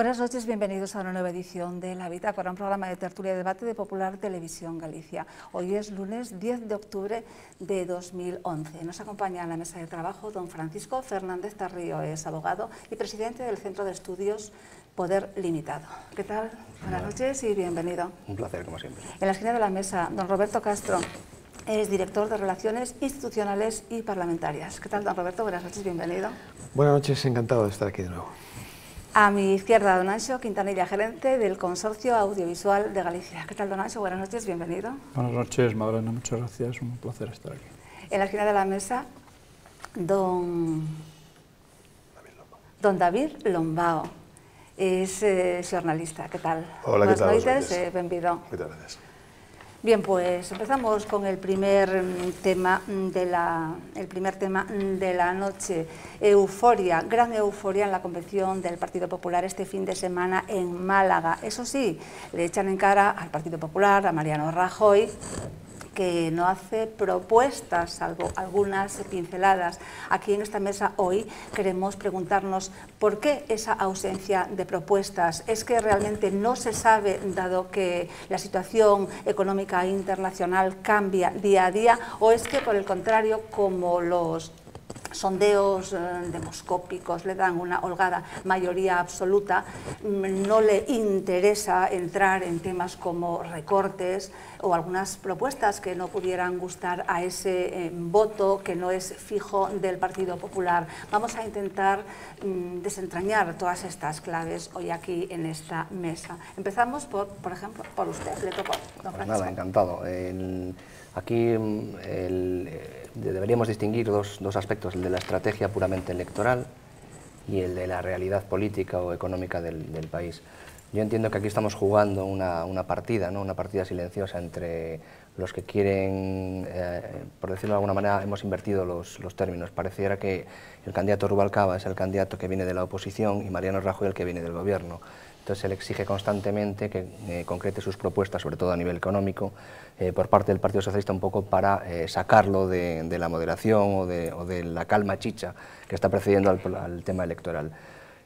Buenas noches, bienvenidos a una nueva edición de La Bitácora, un programa de tertulia y debate de Popular Televisión Galicia. Hoy es lunes 10 de octubre de 2011. Nos acompaña en la mesa de trabajo don Francisco Fernández Tarrío, es abogado y presidente del Centro de Estudios Poder Limitado. ¿Qué tal? Buenas noches y bienvenido. Un placer, como siempre. En la esquina de la mesa, don Roberto Castro, es director de Relaciones Institucionales y Parlamentarias. ¿Qué tal, don Roberto? Buenas noches, bienvenido. Buenas noches, encantado de estar aquí de nuevo. A mi izquierda, don Anxo Quintanilla, gerente del Consorcio Audiovisual de Galicia. ¿Qué tal, don Anxo? Buenas noches, bienvenido. Buenas noches, Magdalena, muchas gracias, un placer estar aquí. En la esquina de la mesa, don David Lombao, es xornalista. ¿Qué tal? Hola, ¿qué tal? Buenas noites, benvido. Muchas gracias. Bien, pues empezamos con el primer tema de la noche. Euforia, gran euforia en la convención del Partido Popular este fin de semana en Málaga. Eso sí, le echan en cara al Partido Popular, a Mariano Rajoy, que no hace propuestas, salvo algunas pinceladas. Aquí en esta mesa hoy queremos preguntarnos por qué esa ausencia de propuestas. ¿Es que realmente no se sabe, dado que la situación económica internacional cambia día a día, o es que por el contrario, como los sondeos demoscópicos le dan una holgada mayoría absoluta, no le interesa entrar en temas como recortes o algunas propuestas que no pudieran gustar a ese voto que no es fijo del Partido Popular? Vamos a intentar desentrañar todas estas claves hoy aquí en esta mesa. Empezamos por ejemplo, por usted. Le tocó, don Francisco. Nada, encantado. Aquí deberíamos distinguir dos aspectos, el de la estrategia puramente electoral y el de la realidad política o económica del país. Yo entiendo que aquí estamos jugando una partida, ¿no? Una partida silenciosa entre los que quieren, por decirlo de alguna manera, hemos invertido los términos. Pareciera que el candidato Rubalcaba es el candidato que viene de la oposición y Mariano Rajoy el que viene del gobierno. Entonces él exige constantemente que concrete sus propuestas, sobre todo a nivel económico, por parte del Partido Socialista, un poco para sacarlo de la moderación o de la calma chicha que está precediendo al tema electoral.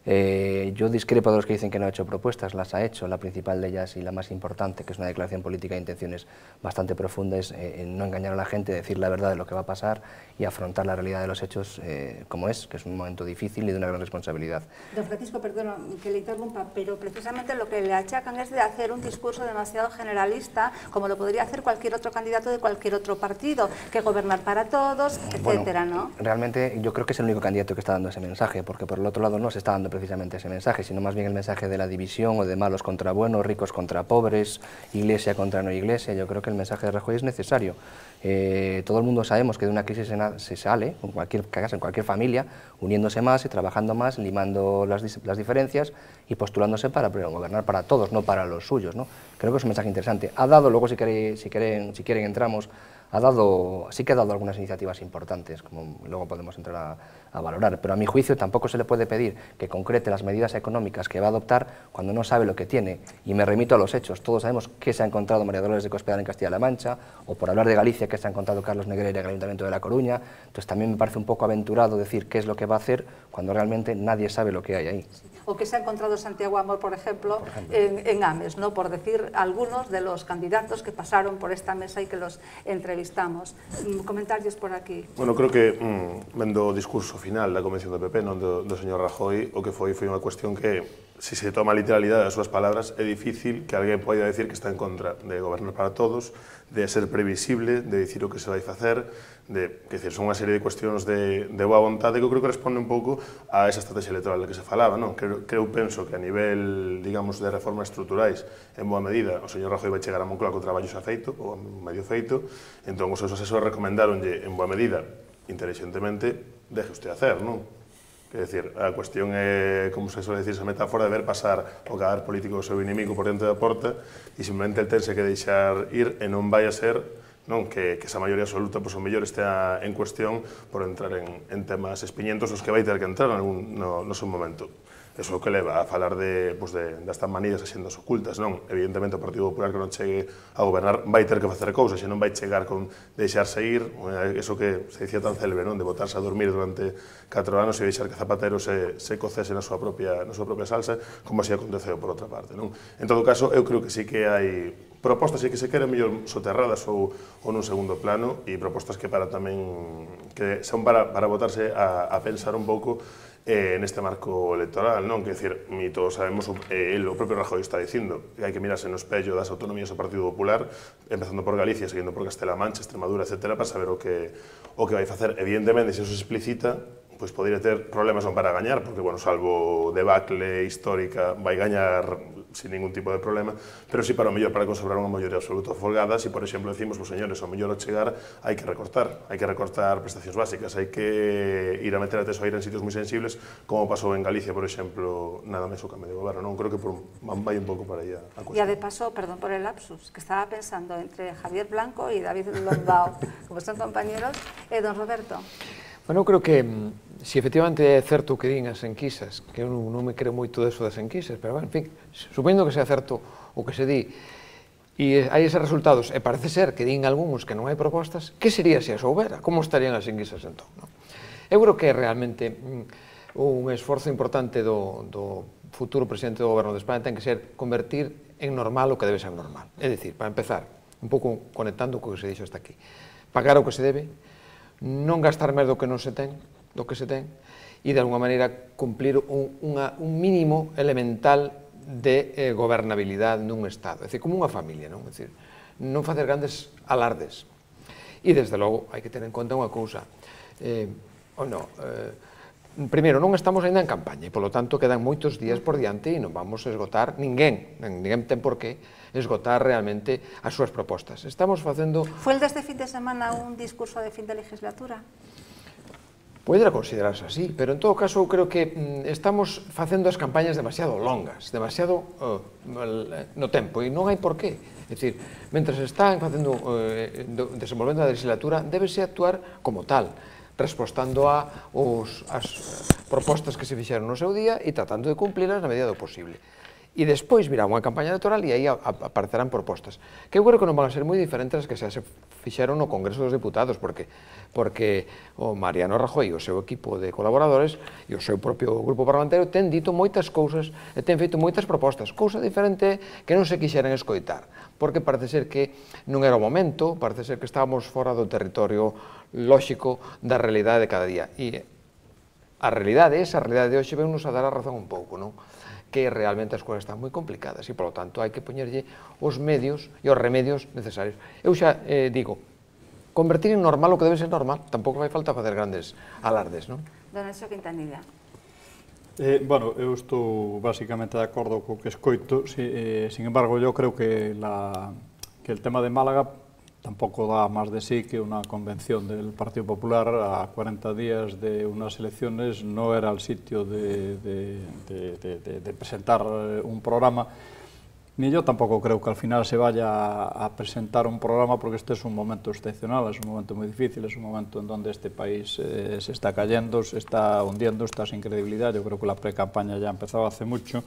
Yo discrepo de los que dicen que no ha hecho propuestas, las ha hecho. La principal de ellas y la más importante, que es una declaración política de intenciones bastante profunda, es no engañar a la gente, decir la verdad de lo que va a pasar y afrontar la realidad de los hechos como es, que es un momento difícil y de una gran responsabilidad. Don Francisco, perdona que le interrumpa, pero precisamente lo que le achacan es de hacer un discurso demasiado generalista, como lo podría hacer cualquier otro candidato de cualquier otro partido, que gobernar para todos, etcétera, ¿no? Realmente yo creo que es el único candidato que está dando ese mensaje, porque por el otro lado no se está dando precisamente ese mensaje, sino más bien el mensaje de la división o de malos contra buenos, ricos contra pobres, iglesia contra no iglesia. Yo creo que el mensaje de Rajoy es necesario. Todo el mundo sabemos que de una crisis se sale, en cualquier caso, en cualquier familia, uniéndose más y trabajando más, limando las diferencias y postulándose para gobernar para todos, no para los suyos, ¿no? Creo que es un mensaje interesante. Ha dado, luego si quieren entramos, sí que ha dado algunas iniciativas importantes, como luego podemos entrar a valorar, pero a mi juicio tampoco se le puede pedir que concrete las medidas económicas que va a adoptar cuando no sabe lo que tiene. Y me remito a los hechos. Todos sabemos qué se ha encontrado María Dolores de Cospedal en Castilla-La Mancha, o por hablar de Galicia, qué se ha encontrado Carlos Negreira en el Ayuntamiento de La Coruña. Entonces también me parece un poco aventurado decir qué es lo que va a hacer cuando realmente nadie sabe lo que hay ahí. O que se ha encontrado Santiago Amor, por ejemplo. En Ames, ¿no? Por decir algunos de los candidatos que pasaron por esta mesa y que los entrevistamos. Comentarios por aquí. Bueno, creo que vendo o discurso final da Convención do PP, non do señor Rajoy, o que foi unha cuestión que, se se toma a literalidade das súas palabras, é difícil que alguén poida decir que está en contra de gobernar para todos, de ser previsible, de dicir o que se vai facer, son unha serie de cuestións de boa vontade que eu creo que responde un pouco a esa estrategia electoral de que se falaba, non? Penso que a nivel, digamos, de reformas estruturais, en boa medida, o señor Rajoy vai chegar a Moncloa co traballo xa feito, ou medio feito, entón os seus asesores recomendaronlle, en boa medida, inteligentemente, deje usted hacer, non? Quer decir, a cuestión é, como se suele decir esa metáfora, de ver pasar o cadáver político do seu inimigo por dentro da porta e simplemente el tense que deixar ir e non vai a ser que esa maioría absoluta, o mellor estea en cuestión por entrar en temas espiñentos nos que vai ter que entrar no seu momento. Eso que leva a falar destas manidas e xendas ocultas, non? Evidentemente o Partido Popular que non chegue a gobernar vai ter que facer cousas e non vai chegar con deixarse ir, eso que se dicía tan célebre, non? De botarse a dormir durante 4 anos e deixar que Zapatero se cocese na súa propia salsa, como así aconteceu por outra parte, non? En todo caso, eu creo que sí que hai propostas que se queren mellor soterradas ou nun segundo plano e propostas que que son para botarse a pensar un pouco neste marco electoral, non? Que decir, e todos sabemos, o propio Rajoy está dicindo que hai que mirarse no espello das autonomías do Partido Popular, empezando por Galicia, seguindo por Castela-Mancha, Extremadura, etc., para saber o que vai facer. Evidentemente, se eso se explicita, pois podría ter problemas non para gañar, porque, bueno, salvo debacle histórica, vai gañar sin ningún tipo de problema, pero sí para o mellor, para conservar unha maioría absoluta folgada, se, por exemplo, decimos, pues, señores, ao mellor ao chegar hai que recortar prestacións básicas, hai que ir a meter a tesoira en sitios moi sensibles, como pasou en Galicia, por exemplo, nada máis o cambio de goberno, non? Creo que vai un pouco para aí a cuestión. E de paso, perdón por el lapsus, que estaba pensando entre Javier Blanco e David Lombao, como son compañeros, e don Roberto. Bueno, eu creo que se efectivamente é certo o que din as enquisas, que eu non me creo moito deso das enquisas, pero, en fin, supendo que sea certo o que se di, e hai eses resultados, e parece ser que din algúns que non hai propostas, que sería se as houbera? Como estarían as enquisas entón? Eu creo que realmente un esforzo importante do futuro presidente do Goberno de España ten que ser convertir en normal o que debe ser normal. É dicir, para empezar, un pouco conectando co que se dixo hasta aquí, pagar o que se debe, non gastar máis do que se ten, e de alguma maneira cumplir un mínimo elemental de gobernabilidade nun Estado, é dicir, como unha familia, non? É dicir, non facer grandes alardes. E, desde logo, hai que ter en conta unha cousa, primeiro, non estamos ainda en campaña, e, polo tanto, quedan moitos días por diante e non vamos a esgotar, ninguén ten por qué esgotar realmente as súas propostas. Estamos facendo... Foi el deste fin de semana un discurso de fin de legislatura? Poderá considerarse así, pero en todo caso eu creo que estamos facendo as campañas demasiado longas, demasiado no tempo, e non hai por qué. É dicir, mentre están desenvolvendo a legislatura, débese actuar como tal, respostando as propostas que se fixeron no seu día e tratando de cumplirlas na medida do posible. E despois virá unha campaña electoral e aí aparecerán propostas, que eu creo que non van a ser moi diferentes as que se fixeron no Congreso dos Diputados, porque o Mariano Rajoy e o seu equipo de colaboradores e o seu propio grupo parlamentario ten dito moitas cousas e ten feito moitas propostas, cousa diferente que non se quixeran escoitar, porque parece ser que non era o momento, parece ser que estábamos fora do territorio lóxico da realidade de cada día. E esa realidade de hoxe ven nos a dar a razón un pouco, non? Que realmente as cousas están moi complicadas e, polo tanto, hai que poñerlle os medios e os remedios necesarios. Eu xa digo, convertir en normal o que debe ser normal, tampouco vai falta facer grandes alardes, non? Don Enzo Quintanilla. Bueno, eu estou basicamente de acordo co que escoito, sin embargo, eu creo que el tema de Málaga tampouco dá máis de sí que unha convención del Partido Popular a 40 días de unas elecciones no era el sitio de presentar un programa, ni yo tampouco creo que al final se vaya a presentar un programa, porque este es un momento excepcional, es un momento muy difícil, es un momento en donde este país se está cayendo, se está hundiendo, está sin credibilidad. Yo creo que la pre-campaña ya empezaba hace mucho.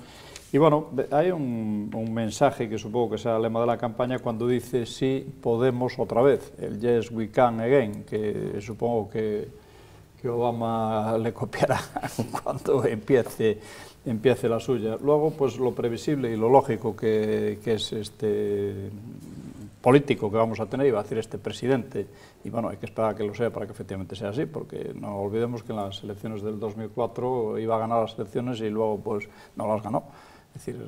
Y bueno, hay un mensaje que supongo que será el lema de la campaña cuando dice sí podemos otra vez, el yes we can again, que supongo que Obama le copiará cuando empiece la suya. Luego, pues lo previsible y lo lógico que es este político que vamos a tener, iba a decir este presidente, y bueno, hay que esperar a que lo sea para que efectivamente sea así, porque no olvidemos que en las elecciones del 2004 iba a ganar las elecciones y luego pues no las ganó. Es decir,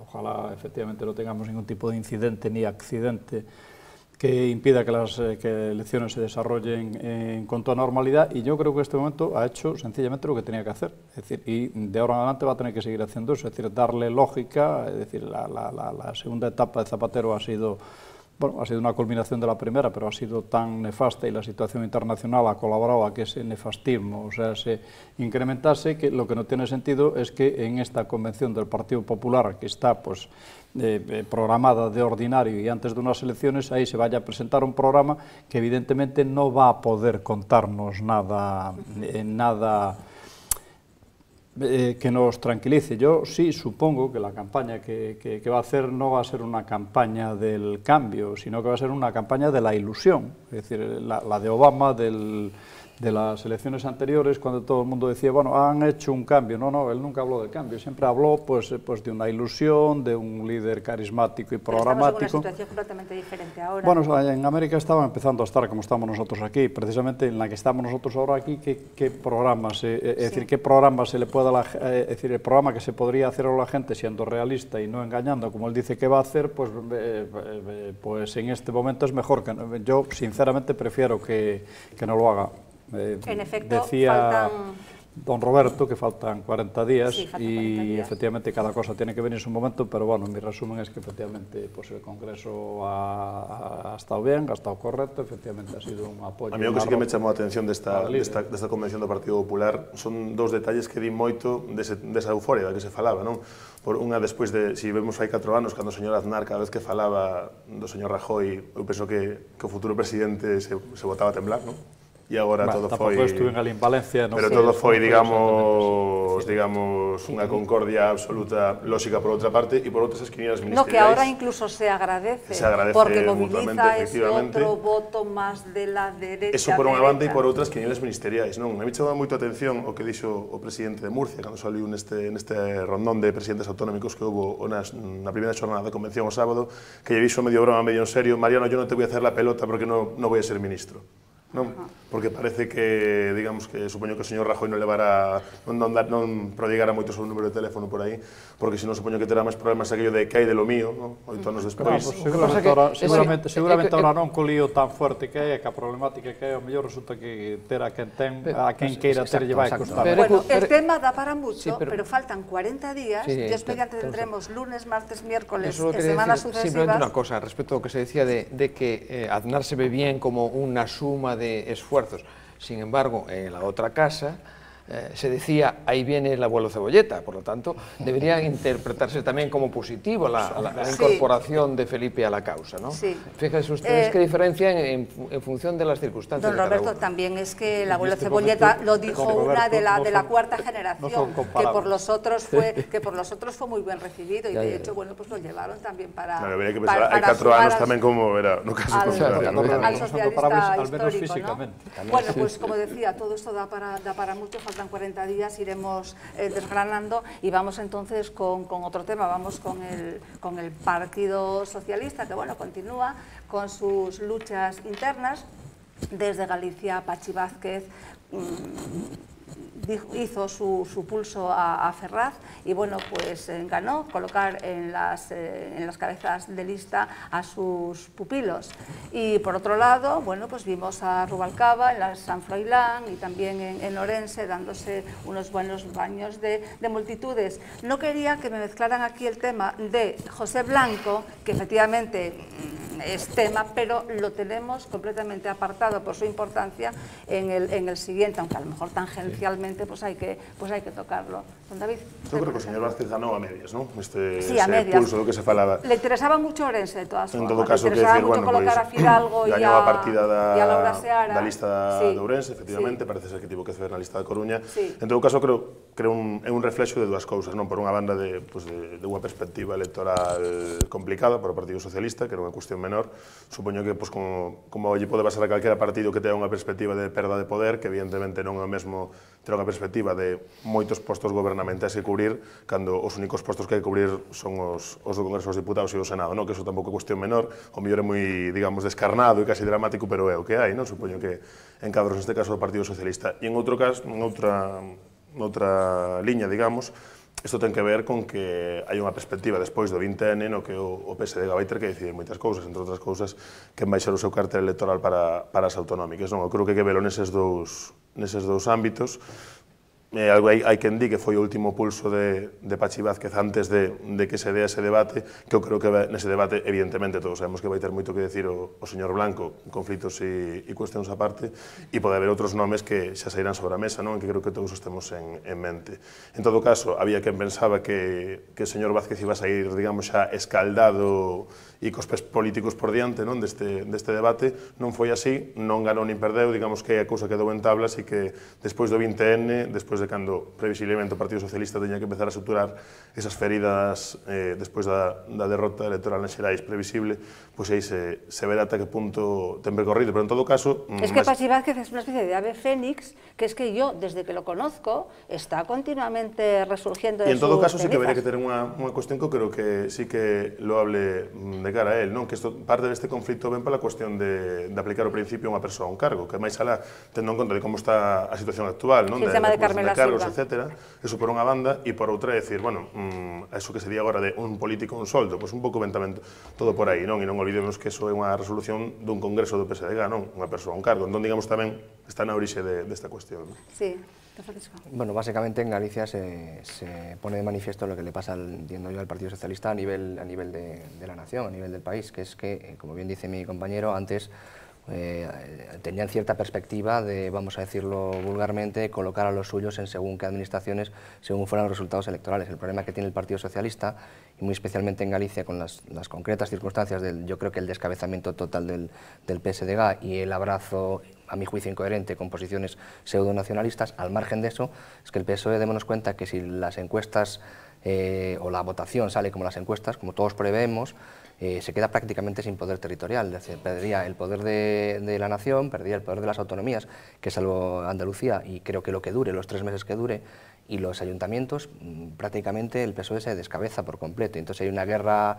ojalá efectivamente no tengamos ningún tipo de incidente ni accidente que impida que las elecciones se desarrollen con toda normalidad, y yo creo que este momento ha hecho sencillamente lo que tenía que hacer, es decir, y de ahora en adelante va a tener que seguir haciendo eso, es decir, darle lógica. Es decir, la segunda etapa de Zapatero ha sido una culminación de la primera, pero ha sido tan nefasta y la situación internacional ha colaborado a que ese nefastismo, o sea, se incrementase, que lo que no tiene sentido es que en esta convención del Partido Popular, que está pues programada de ordinario y antes de unas elecciones, ahí se vaya a presentar un programa que evidentemente no va a poder contarnos nada que nos tranquilice. Yo sí supongo que la campaña que va a hacer no va a ser una campaña del cambio, sino que va a ser una campaña de la ilusión. Es decir, la de Obama, de las elecciones anteriores, cuando todo el mundo decía, bueno, han hecho un cambio. No, no, él nunca habló de cambio, siempre habló pues de una ilusión, de un líder carismático y programático. Pero estamos en una situación completamente diferente ahora. Bueno, en América estaban empezando a estar como estamos nosotros aquí, precisamente en la que estamos nosotros ahora aquí, ¿qué programas, decir, qué programa se le puede es decir, el programa que se podría hacer a la gente siendo realista y no engañando, como él dice que va a hacer, pues en este momento es mejor. Yo, sinceramente, prefiero que no lo haga. En efecto, decía don Roberto que faltan 40 días, sí, faltan 40 y días. efectivamente cada cosa tiene que venir en su momento, pero bueno, mi resumen es que efectivamente pues el Congreso ha estado bien, ha estado correcto, efectivamente ha sido un apoyo. A mí o que sí que me chamou a atención desta convención do Partido Popular son dous detalles que di moito desa euforia da que se falaba, non? Por unha, despois de, se vemos hai 4 anos, cando o señor Aznar cada vez que falaba do señor Rajoy, eu penso que o futuro presidente se botaba a temblar, non? E agora todo foi... Tampouco estuve en Valencia, non pero sei, todo foi, digamos, sí. unha concordia absoluta, lógica por outra parte, e por outras as quinielas ministeriais. No, que ahora incluso se agradece porque moviliza ese otro voto máis de la derecha. Eso por unha banda e por outras quinielas ministeriais, non? A mí chamaba moito a atención o que dixo o presidente de Murcia, cando saliu neste rondón de presidentes autonómicos que houve na primeira xornada da convención o sábado, que lle dixo medio broma, medio en serio: Mariano, yo no te voy a hacer la pelota porque no voy a ser ministro. Non? Porque parece que, digamos, que supoño que o señor Rajoy non levará, non prodigara moito o seu número de teléfono por aí, porque senón supoño que terá máis problemas aquello de que hai de lo mío, non? 8 anos despois. Seguramente ahora non co lío tan fuerte que hai, que a problemática que hai, ao mellor resulta que ter a quen queira ter lle vai costar. Bueno, el tema da para mucho, pero faltan 40 días, Dios mediante tendremos lunes, martes, miércoles, en semanas sucesivas. Simplemente una cosa, respecto ao que se decía de que Aznar se ve bien como una suma de esfuerzos. Sin embargo, en la otra casa se decía, ahí viene el abuelo Cebolleta, por lo tanto, debería interpretarse también como positivo la incorporación de Felipe a la causa, ¿no? Sí. Fíjense ustedes qué diferencia en función de las circunstancias. Don Roberto, también es que el abuelo Cebolleta lo dijo una de la cuarta generación, que por los otros fue muy bien recibido, y de hecho, bueno, pues lo llevaron también para... Claro, habría que pensar, hay 4 años también como era, no caso contrario. Al socialista histórico, ¿no? Bueno, pues como decía, todo esto da para mucho. Faltan 40 días, iremos desgranando, y vamos entonces con otro tema. Vamos con el Partido Socialista, que bueno, continúa con sus luchas internas. Desde Galicia, Pachi Vázquez hizo su pulso a Ferraz y bueno, pues ganó colocar en las cabezas de lista a sus pupilos. Y por otro lado, bueno, pues vimos a Rubalcaba en la San Froilán y también en Orense dándose unos buenos baños de multitudes. No quería que me mezclaran aquí el tema de José Blanco, que efectivamente es tema, pero lo tenemos completamente apartado por su importancia en el siguiente, aunque a lo mejor tangencialmente pues hay que tocarlo. Don David. Yo creo que o señor Vázquez ganó a medias, ¿no? Sí, a medias. Pulso do que se falaba. Le interesaba mucho Orense, de todas formas. En todo caso, le interesaba mucho colocar a Fidalgo e a partida Laura Seara. Da lista de Ourense, efectivamente, parece ser que tivo que ceder na lista da Coruña. En todo caso, creo é un reflexo de dúas cousas, non? Por unha banda de unha perspectiva electoral complicada para o Partido Socialista, que era unha cuestión menor. Supoño que, como lle pode pasar a calquera partido que tenga unha perspectiva de perda de poder, que evidentemente non é o mesmo ter unha perspectiva de moitos postos gobernamentais que cubrir, cando os únicos postos que hai que cubrir son os do Congreso dos Diputados e do Senado, non? Que iso tampouco é cuestión menor, o mellor é moi, digamos, descarnado e casi dramático, pero é o que hai, non? Supoño que en cadros, neste caso, do Partido Socialista. E en outro caso, en outra liña, digamos, isto ten que ver con que hai unha perspectiva despois do 20N no que o PSD vai ter que decidir moitas cousas, entre outras cousas, que vai ser o seu cartel electoral para as autonómicas, non? Eu creo que hai que velo neses dous ámbitos. Hai quen di que foi o último pulso de Pachi Vázquez antes de que se dea ese debate, que eu creo que nese debate, evidentemente, todos sabemos que vai ter moito que decir o señor Blanco, conflitos e cuestións aparte, e pode haber outros nomes que xa sairán sobre a mesa, non? Que creo que todos os temos en mente. En todo caso, había quen pensaba que o señor Vázquez iba a sair, digamos, xa escaldado e cos pés políticos por diante, non? Deste debate. Non foi así, non ganou nin perdeu, digamos que a cousa quedou en tablas e que despois do 20N, despois de cando previsiblemente o Partido Socialista teña que empezar a suturar esas feridas despois da derrota electoral nas xerais previsible, pois aí se verá ata que punto ten percorrido, pero en todo caso... Es que Pachi Vázquez es una especie de ave fénix, que es que yo, desde que lo conozco, está continuamente resurgiendo de sus cenizas. Y en todo caso sí que vería que ter unha cuestión que creo que sí que lo hable de cara a él, non? Que parte deste conflito ven pola cuestión de aplicar o principio a unha persoa a un cargo, que máis alá, tendo en conta de como está a situación actual, non? Sí, el tema de Carmela cargos, Silva, etcétera, eso por unha banda, e por outra é dicir, bueno, eso que se di agora de un político un soldo, pois un pouco ven tamén todo por aí, non? E non olvidemos que eso é unha resolución dun congreso do PSDG, non? Unha persoa a un cargo, entón digamos tamén está na orixe desta cuestión. Sí. Francisco. Bueno, básicamente en Galicia se pone de manifiesto lo que le pasa, entiendo yo, al Partido Socialista a nivel de la nación, a nivel del país, que es que, como bien dice mi compañero, antes tenían cierta perspectiva de, vamos a decirlo vulgarmente, colocar a los suyos en según qué administraciones, según fueran los resultados electorales. El problema que tiene el Partido Socialista, y muy especialmente en Galicia, con las concretas circunstancias del, yo creo que el descabezamiento total del PSDG y el abrazo, a mi juicio incoherente, con posiciones pseudonacionalistas, al margen de eso, es que el PSOE, démonos cuenta que si las encuestas o la votación sale como las encuestas, como todos preveemos, se queda prácticamente sin poder territorial, es decir, perdería el poder de la nación, perdería el poder de las autonomías, que es algo Andalucía, y creo que lo que dure, los 3 meses que dure, y los ayuntamientos, prácticamente el PSOE se descabeza por completo. Entonces hay una guerra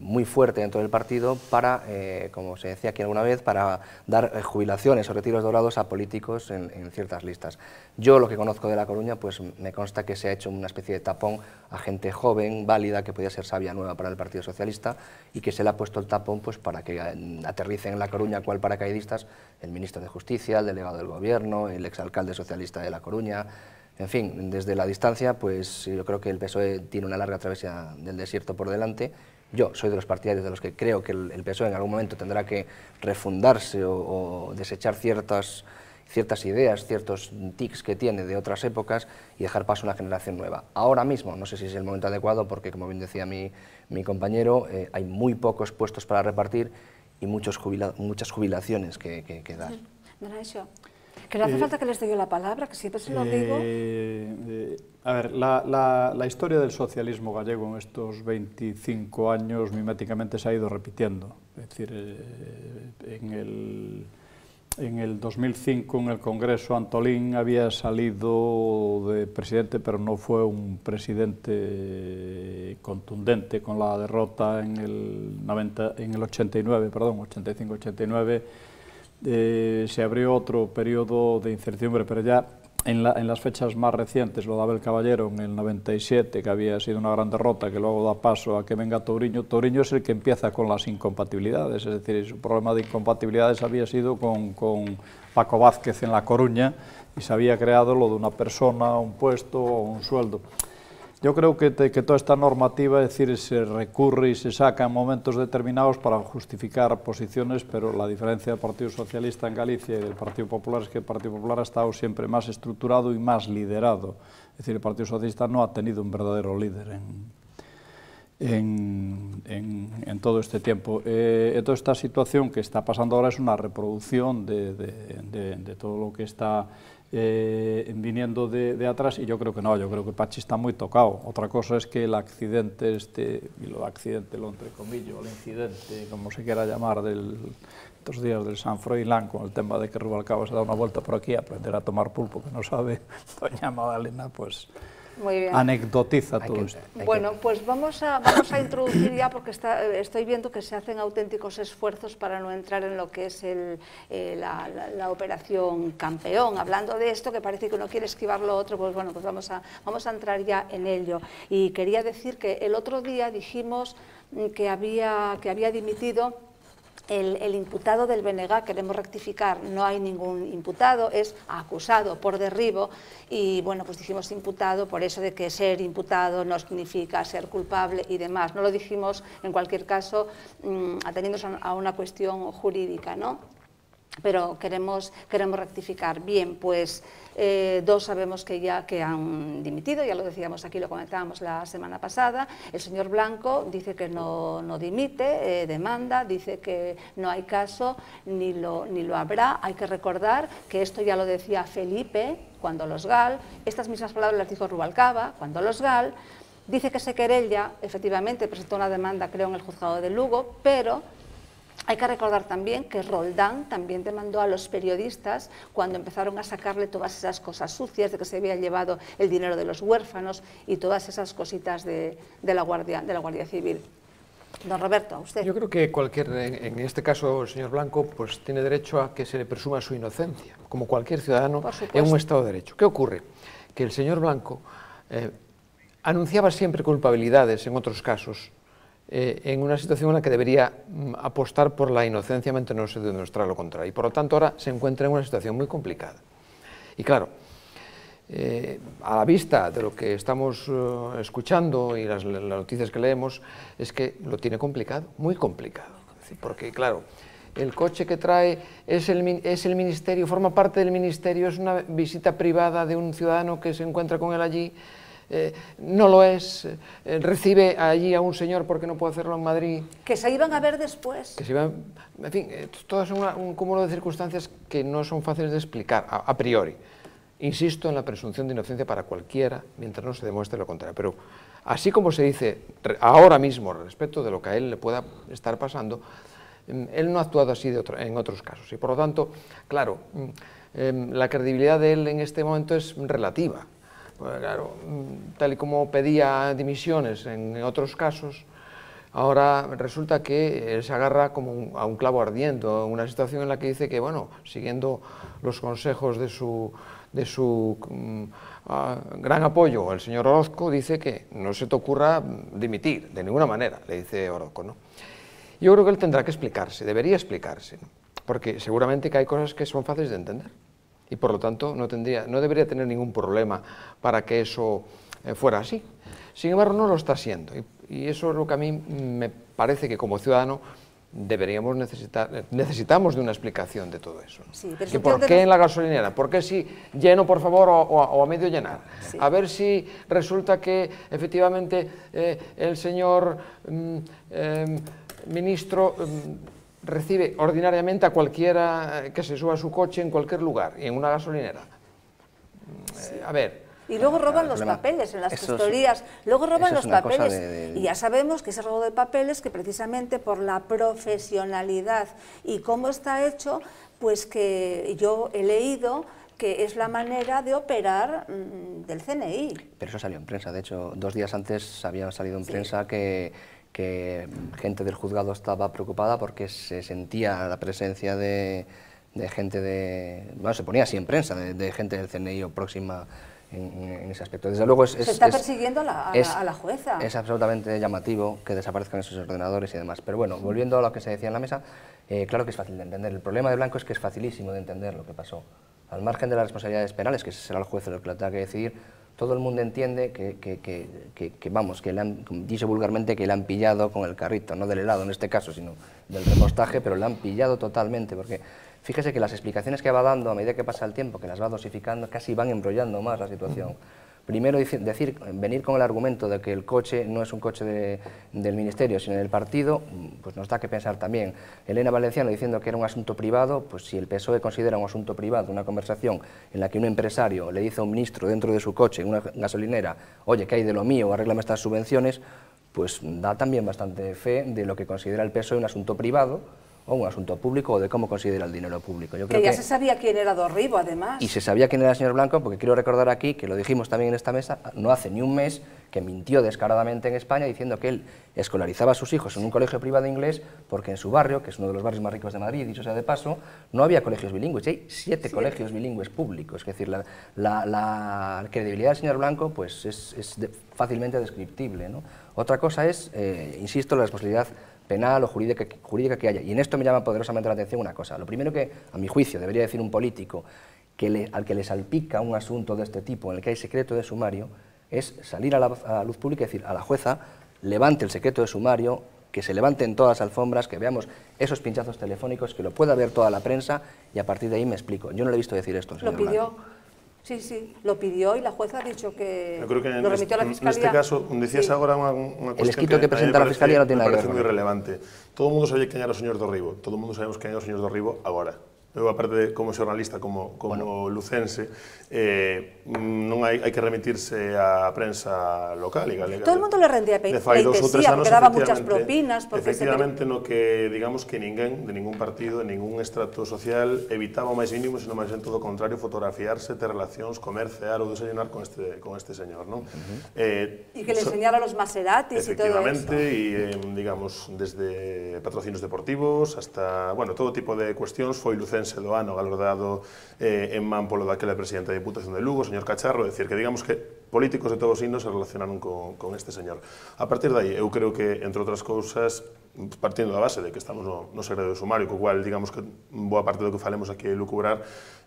muy fuerte dentro del partido para, como se decía aquí alguna vez, para dar jubilaciones o retiros dorados a políticos en ciertas listas. Yo, lo que conozco de La Coruña, pues me consta que se ha hecho una especie de tapón a gente joven, válida, que podía ser sabia nueva para el Partido Socialista, y que se le ha puesto el tapón pues para que aterricen en La Coruña cual paracaidistas el ministro de Justicia, el delegado del Gobierno, el exalcalde socialista de La Coruña. En fin, desde la distancia, pues yo creo que el PSOE tiene una larga travesía del desierto por delante. Yo soy de los partidarios de los que creo que el PSOE en algún momento tendrá que refundarse o desechar ciertas ideas, ciertos tics que tiene de otras épocas y dejar paso a una generación nueva. Ahora mismo, no sé si es el momento adecuado, porque como bien decía mi compañero, hay muy pocos puestos para repartir y muchas jubilaciones que dar. Que no hace falta que les dé yo la palabra, que siempre se lo digo. A ver, la historia del socialismo gallego en estos 25 años miméticamente se ha ido repitiendo. Es decir, en el 2005 en el Congreso Antolín había salido de presidente, pero no fue un presidente contundente con la derrota en el 85-89, se abrió otro periodo de incertidumbre, pero ya en las fechas más recientes, lo de Abel Caballero en el 97, que había sido una gran derrota, que luego da paso a que venga Touriño. Touriño es el que empieza con las incompatibilidades, es decir, su problema de incompatibilidades había sido con Paco Vázquez en La Coruña, y se había creado lo de una persona, un puesto o un sueldo. Yo creo que toda esta normativa, es decir, se recurre y se saca en momentos determinados para justificar posiciones, pero la diferencia del Partido Socialista en Galicia y del Partido Popular es que el Partido Popular ha estado siempre más estructurado y más liderado. Es decir, el Partido Socialista no ha tenido un verdadero líder en todo este tiempo. Toda esta situación que está pasando ahora es una reproducción de todo lo que está viniendo de atrás, y yo creo que no, yo creo que Pachi está muy tocado. Otra cosa es que el accidente y lo entrecomillo, el incidente, como se quiera llamar, estos días del San Froilán, con el tema de que Rubalcaba se da una vuelta por aquí a aprender a tomar pulpo, que no sabe doña Magdalena, pues muy bien. Anecdotiza todo esto. Bueno, pues vamos a introducir ya, porque estoy viendo que se hacen auténticos esfuerzos para no entrar en lo que es la operación campeón. Hablando de esto, que parece que uno quiere esquivar lo otro, pues bueno, pues vamos a entrar ya en ello. Y quería decir que el otro día dijimos que había dimitido el imputado del BNG. Queremos rectificar, no hay ningún imputado, es acusado por derribo, y bueno, pues dijimos imputado por eso de que ser imputado no significa ser culpable y demás. No lo dijimos, en cualquier caso, ateniéndonos a una cuestión jurídica, ¿no? Pero queremos rectificar. Bien, pues dos sabemos que han dimitido, ya lo decíamos aquí, lo comentábamos la semana pasada. El señor Blanco dice que no dimite, demanda, dice que no hay caso, ni lo habrá. Hay que recordar que esto ya lo decía Felipe cuando los GAL, estas mismas palabras las dijo Rubalcaba, cuando los GAL, dice que se querella, efectivamente presentó una demanda, creo, en el juzgado de Lugo, pero hay que recordar también que Roldán también demandó a los periodistas cuando empezaron a sacarle todas esas cosas sucias de que se había llevado el dinero de los huérfanos y todas esas cositas de la Guardia Civil. Don Roberto, a usted. Yo creo que en este caso el señor Blanco, pues tiene derecho a que se le presuma su inocencia, como cualquier ciudadano en un Estado de Derecho. ¿Qué ocurre? Que el señor Blanco anunciaba siempre culpabilidades en otros casos, en una situación en la que debería apostar por la inocencia ante no se demostrar lo contrario. Y por lo tanto ahora se encuentra en una situación muy complicada. Y claro, a la vista de lo que estamos escuchando y las noticias que leemos, es que lo tiene complicado, muy complicado. Porque claro, el coche que trae es el ministerio, forma parte del ministerio, es una visita privada de un ciudadano que se encuentra con él allí, no lo es, recibe allí a un señor porque no puede hacerlo en Madrid. Que se iban a ver después. Que se iban, en fin, todo es un cúmulo de circunstancias que no son fáciles de explicar a priori. Insisto en la presunción de inocencia para cualquiera, mientras no se demuestre lo contrario. Pero así como se dice ahora mismo respecto de lo que a él le pueda estar pasando, él no ha actuado así en otros casos. Y por lo tanto, claro, la credibilidad de él en este momento es relativa. Pues claro, tal y como pedía dimisiones en otros casos, ahora resulta que él se agarra como a un clavo ardiendo, una situación en la que dice que, bueno, siguiendo los consejos de su gran apoyo, el señor Orozco, dice que no se te ocurra dimitir, de ninguna manera, le dice Orozco, ¿no? Yo creo que él tendrá que explicarse, debería explicarse, ¿no? Porque seguramente que hay cosas que son fáciles de entender. Y por lo tanto no debería tener ningún problema para que eso fuera así. Sin embargo, no lo está siendo, y eso es lo que a mí me parece que como ciudadano necesitamos de una explicación de todo eso. Sí, que ¿por qué en la gasolinera? ¿Por qué si lleno, por favor, o a medio llenar? Sí. A ver si resulta que efectivamente el señor ministro recibe ordinariamente a cualquiera que se suba a su coche en cualquier lugar, y en una gasolinera. A ver... Y luego roban los papeles en las gestorías, luego roban los papeles. Y ya sabemos que ese robo de papeles, que precisamente por la profesionalidad y cómo está hecho, pues que yo he leído que es la manera de operar del CNI. Pero eso salió en prensa, de hecho, 2 días antes había salido en prensa que gente del juzgado estaba preocupada porque se sentía la presencia de gente bueno, se ponía así en prensa, de gente del CNI o próxima en ese aspecto. Desde luego se está persiguiendo a la jueza. Es absolutamente llamativo que desaparezcan esos ordenadores y demás. Pero bueno, volviendo a lo que se decía en la mesa, claro que es fácil de entender. El problema de Blanco es que es facilísimo de entender lo que pasó. Al margen de las responsabilidades penales, que será el juez el que lo tenga que decidir, todo el mundo entiende vamos, que le han, dice vulgarmente, que le han pillado con el carrito, no del helado en este caso, sino del repostaje, pero le han pillado totalmente, porque fíjese que las explicaciones que va dando a medida que pasa el tiempo, que las va dosificando, casi van embrollando más la situación. Primero venir con el argumento de que el coche no es un coche del Ministerio, sino del partido, pues nos da que pensar también. Elena Valenciano diciendo que era un asunto privado, pues si el PSOE considera un asunto privado una conversación en la que un empresario le dice a un ministro dentro de su coche, en una gasolinera, oye, ¿qué hay de lo mío? Arréglame estas subvenciones, pues da también bastante fe de lo que considera el PSOE un asunto privado, o un asunto público, o de cómo considera el dinero público. Yo creo que ya se sabía quién era Dorribo, además. Y se sabía quién era el señor Blanco, porque quiero recordar aquí, que lo dijimos también en esta mesa, no hace ni un mes, que mintió descaradamente en España diciendo que él escolarizaba a sus hijos en un colegio privado inglés, porque en su barrio, que es uno de los barrios más ricos de Madrid, dicho sea de paso, no había colegios bilingües, y hay 7 colegios bilingües públicos. Es decir, la credibilidad del señor Blanco pues es fácilmente descriptible, ¿no? Otra cosa es, insisto, la responsabilidad penal o jurídica que haya. Y en esto me llama poderosamente la atención una cosa. Lo primero que, a mi juicio, debería decir un político al que le salpica un asunto de este tipo, en el que hay secreto de sumario, es salir a la luz pública y decir a la jueza, levante el secreto de sumario, que se levanten todas las alfombras, que veamos esos pinchazos telefónicos, que lo pueda ver toda la prensa, y a partir de ahí me explico. Yo no le he visto decir esto, señor Blanco. Lo pidió. Sí, lo pidió y la jueza ha dicho que yo creo que lo remitió a la Fiscalía. En este caso, decías ahora una cuestión el escrito que presenta la Fiscalía no tiene nada que ver. Me parece muy relevante. Todo el mundo sabía quién era o señor Dorribo. Todo el mundo sabemos quién era o señor Dorribo agora. eu aparte de como xornalista, como lucense, non hai que remitirse á prensa local e galega. Todo o mundo le rendía pleitesía, porque daba muchas propinas. Efectivamente, no que, digamos, que ninguén, de ningún partido, de ningún estrato social, evitaba o máis mínimo, sino máis en todo o contrario, fotografiarse, ter relacións, comer, cear ou desayunar con este señor, non? E que le enseñara los Maseratis e todo eso. Efectivamente, e, digamos, desde patrocinios deportivos hasta, bueno, todo tipo de cuestións. Foi lucense do ano, galardado en man polo daquela presidente da Diputación de Lugo, señor Cacharro, é dicir, que digamos que políticos de todos os signos se relacionaron con este señor. A partir de aí, eu creo que, entre outras cousas, partindo da base de que estamos no segredo sumario, co cual, digamos que boa parte do que falemos aquí é lucubrar,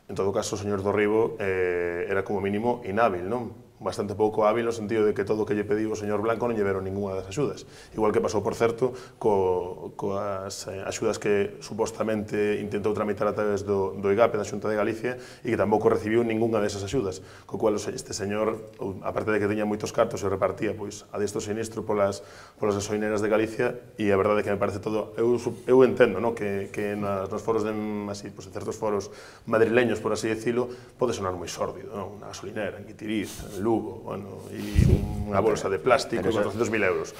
en todo caso, o señor Dorribo era como mínimo inhábil, non? Bastante pouco hábil no sentido de que todo o que lle pediu o señor Blanco non lle veron ninguna das axudas. Igual que pasou, por certo, coas axudas que supostamente intentou tramitar a través do IGAP da Xunta de Galicia e que tampouco recibiu ninguna desas axudas. Co cual, este señor, aparte de que teña moitos cartos, se repartía a destro sinistro polas gasoineras de Galicia, e a verdade é que me parece todo... Eu entendo que nos foros, en certos foros madrileños, por así decirlo, pode sonar moi sórdido, unha gasolinera en Guitiriz, en Lugo, e unha bolsa de plástico e 400.000 euros.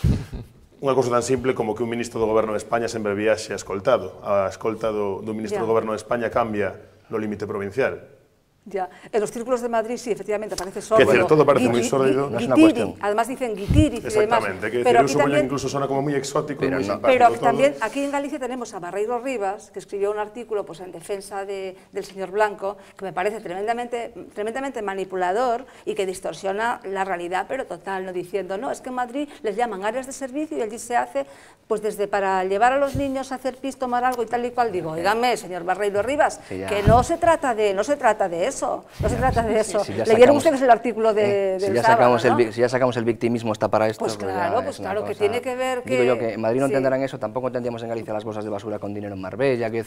Unha cousa tan simple como que un ministro do Goberno de España sempre viaxe escoltado. A escolta do ministro do Goberno de España cambia no límite provincial. Ya, en los círculos de Madrid sí, efectivamente, parece sórdido. Que decir, todo parece muy sórdido. No es una cuestión. Además dicen Guitiriz y demás. Exactamente, que decir, supongo que incluso suena como muy exótico y muy simpático. Pero también aquí en Galicia tenemos a Barreiro Rivas, que escribió un artículo en defensa del señor Blanco, que me parece tremendamente manipulador y que distorsiona la realidad, pero total, no diciendo, no, es que en Madrid les llaman áreas de servicio y allí se hace, pues desde para llevar a los niños a hacer pis, tomar algo y tal y cual. Digo, oígame, señor Barreiro Rivas, que no se trata de eso. No se trata de eso. ¿Leyeron ustedes el artículo del sábado, no? Si ya sacamos el victimismo está para esto... Pues claro, que tiene que ver que... Digo yo que en Madrid no entenderán eso, tampoco entendíamos en Galicia las bolsas de basura con dinero en Marbella, que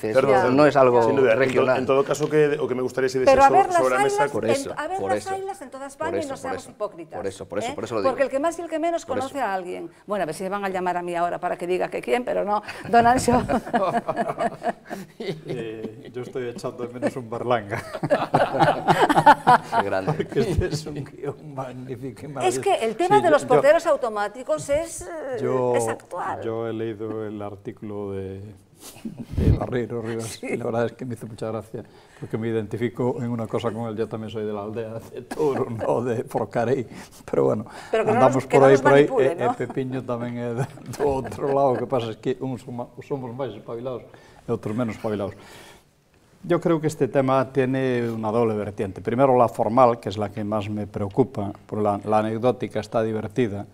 no es algo regional. En todo caso, o que me gustaría decir sobre la mesa... A ver las ailas en toda España y no seamos hipócritas. Por eso lo digo. Porque el que más y el que menos conoce a alguien. Bueno, a ver si me van a llamar a mí ahora para que diga que quién, pero no. Don Anxo. Yo estoy echando de menos un Berlanga. Grande. Porque este es un guión magnífico y maravilloso. Es que el tema de los porteros automáticos es actual. Yo he leído el artículo de Barreiro Rivas y la verdad es que me hizo mucha gracia porque me identifico en una cosa con él. Yo también soy de la aldea de Toro, no de Forcarei, pero bueno, pero andamos por aí, ¿no? Pepiño tamén é do outro lado. O que pasa es que uns somos máis espabilados e outros menos espabilados. Yo creo que este tema tiene una doble vertiente. Primero la formal, que es la que más me preocupa, por la anecdótica está divertida,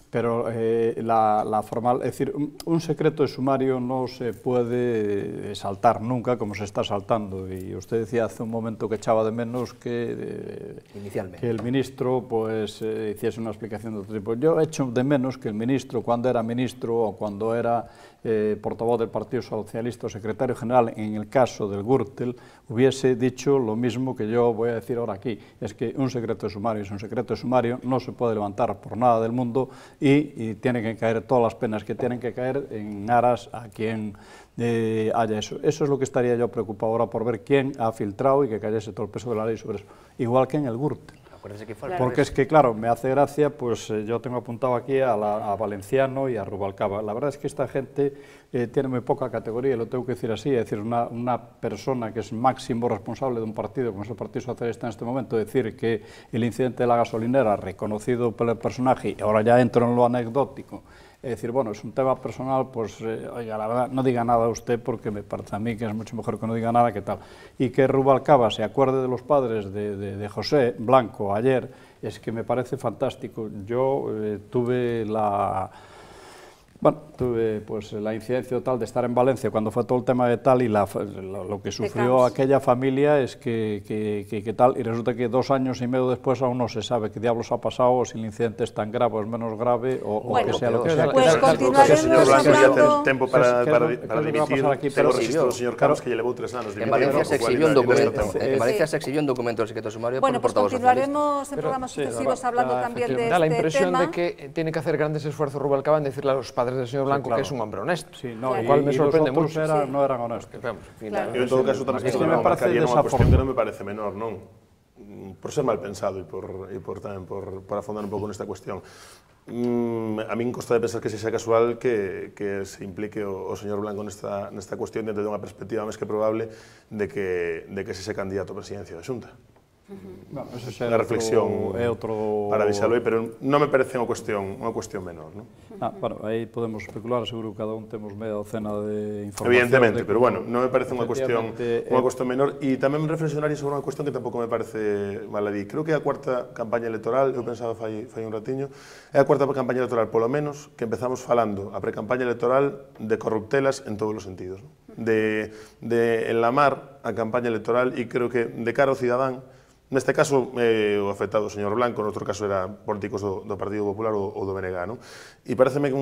pero la formal, es decir, un secreto de sumario no se puede saltar nunca como se está saltando. Y usted decía hace un momento que echaba de menos que el ministro pues, hiciese una explicación de otro tipo. Yo echo de menos que el ministro, cuando era ministro o cuando era portavoz del Partido Socialista o secretario general, en el caso del Gürtel, hubiese dicho lo mismo que yo voy a decir ahora aquí. Es que un secreto de sumario es un secreto de sumario, no se puede levantar por nada del mundo y tienen que caer todas las penas que tienen que caer en aras a quien haya eso. Eso es lo que estaría yo preocupado ahora por ver quién ha filtrado y que cayese todo el peso de la ley sobre eso. Igual que en el Gürtel. Porque es que, claro, me hace gracia, pues yo tengo apuntado aquí a Valenciano y a Rubalcaba. La verdad es que esta gente tiene muy poca categoría, lo tengo que decir así, es decir, una persona que es máximo responsable de un partido, como es el Partido Socialista en este momento, decir que el incidente de la gasolinera, reconocido por el personaje, y ahora ya entro en lo anecdótico, es decir, bueno, es un tema personal, pues, oiga, la verdad, no diga nada usted, porque me parece a mí que es mucho mejor que no diga nada, que tal. Y que Rubalcaba se acuerde de los padres de José Blanco ayer, es que me parece fantástico. Yo tuve pues la incidencia tal de estar en Valencia cuando fue todo el tema de tal y lo que sufrió aquella familia es que tal, y resulta que 2 años y medio después aún no se sabe qué diablos ha pasado, o si el incidente es tan grave o es menos grave, o que sea lo que sea. Pues continuaremos hablando... Tempo para dimitir, tengo registro do señor Carlos que lle levou 3 anos. En Valencia se exhibió un documento del secreto sumario por el portavoz socialista. Bueno, pues continuaremos en programas sucesivos hablando también de este tema. Da la impresión de que tiene que hacer grandes esfuerzos Rubalcaba en decirle a los padres padres del señor Blanco, que es un hombre honesto. Sí, no, lo cual me sorprende mucho. Y los outros non eran honestos. En todo caso, tamén unha cuestión que non me parece menor, non? Por ser mal pensado e por afondar un pouco nesta cuestión. A min costa de pensar que se xa casual que se implique o señor Blanco nesta cuestión dentro de unha perspectiva máis que probable de que se xe candidato a presidencia da Xunta. Unha reflexión para deixalo aí, pero non me parece unha cuestión menor, non? Bueno, aí podemos especular, seguro que cada un temos media docena de información. Evidentemente, pero bueno, non me parece unha cuestión menor. E tamén reflexionaría sobre unha cuestión que tampouco me parece maladí. Creo que é a cuarta campaña electoral, eu pensaba fai un ratiño, é a cuarta campaña electoral, polo menos, que empezamos falando a pre-campaña electoral de corruptelas en todos os sentidos. De enlamar a campaña electoral e creo que de cara ao cidadán, neste caso, o afectado o señor Blanco, no outro caso era políticos do Partido Popular ou do BNG, non? E pareceme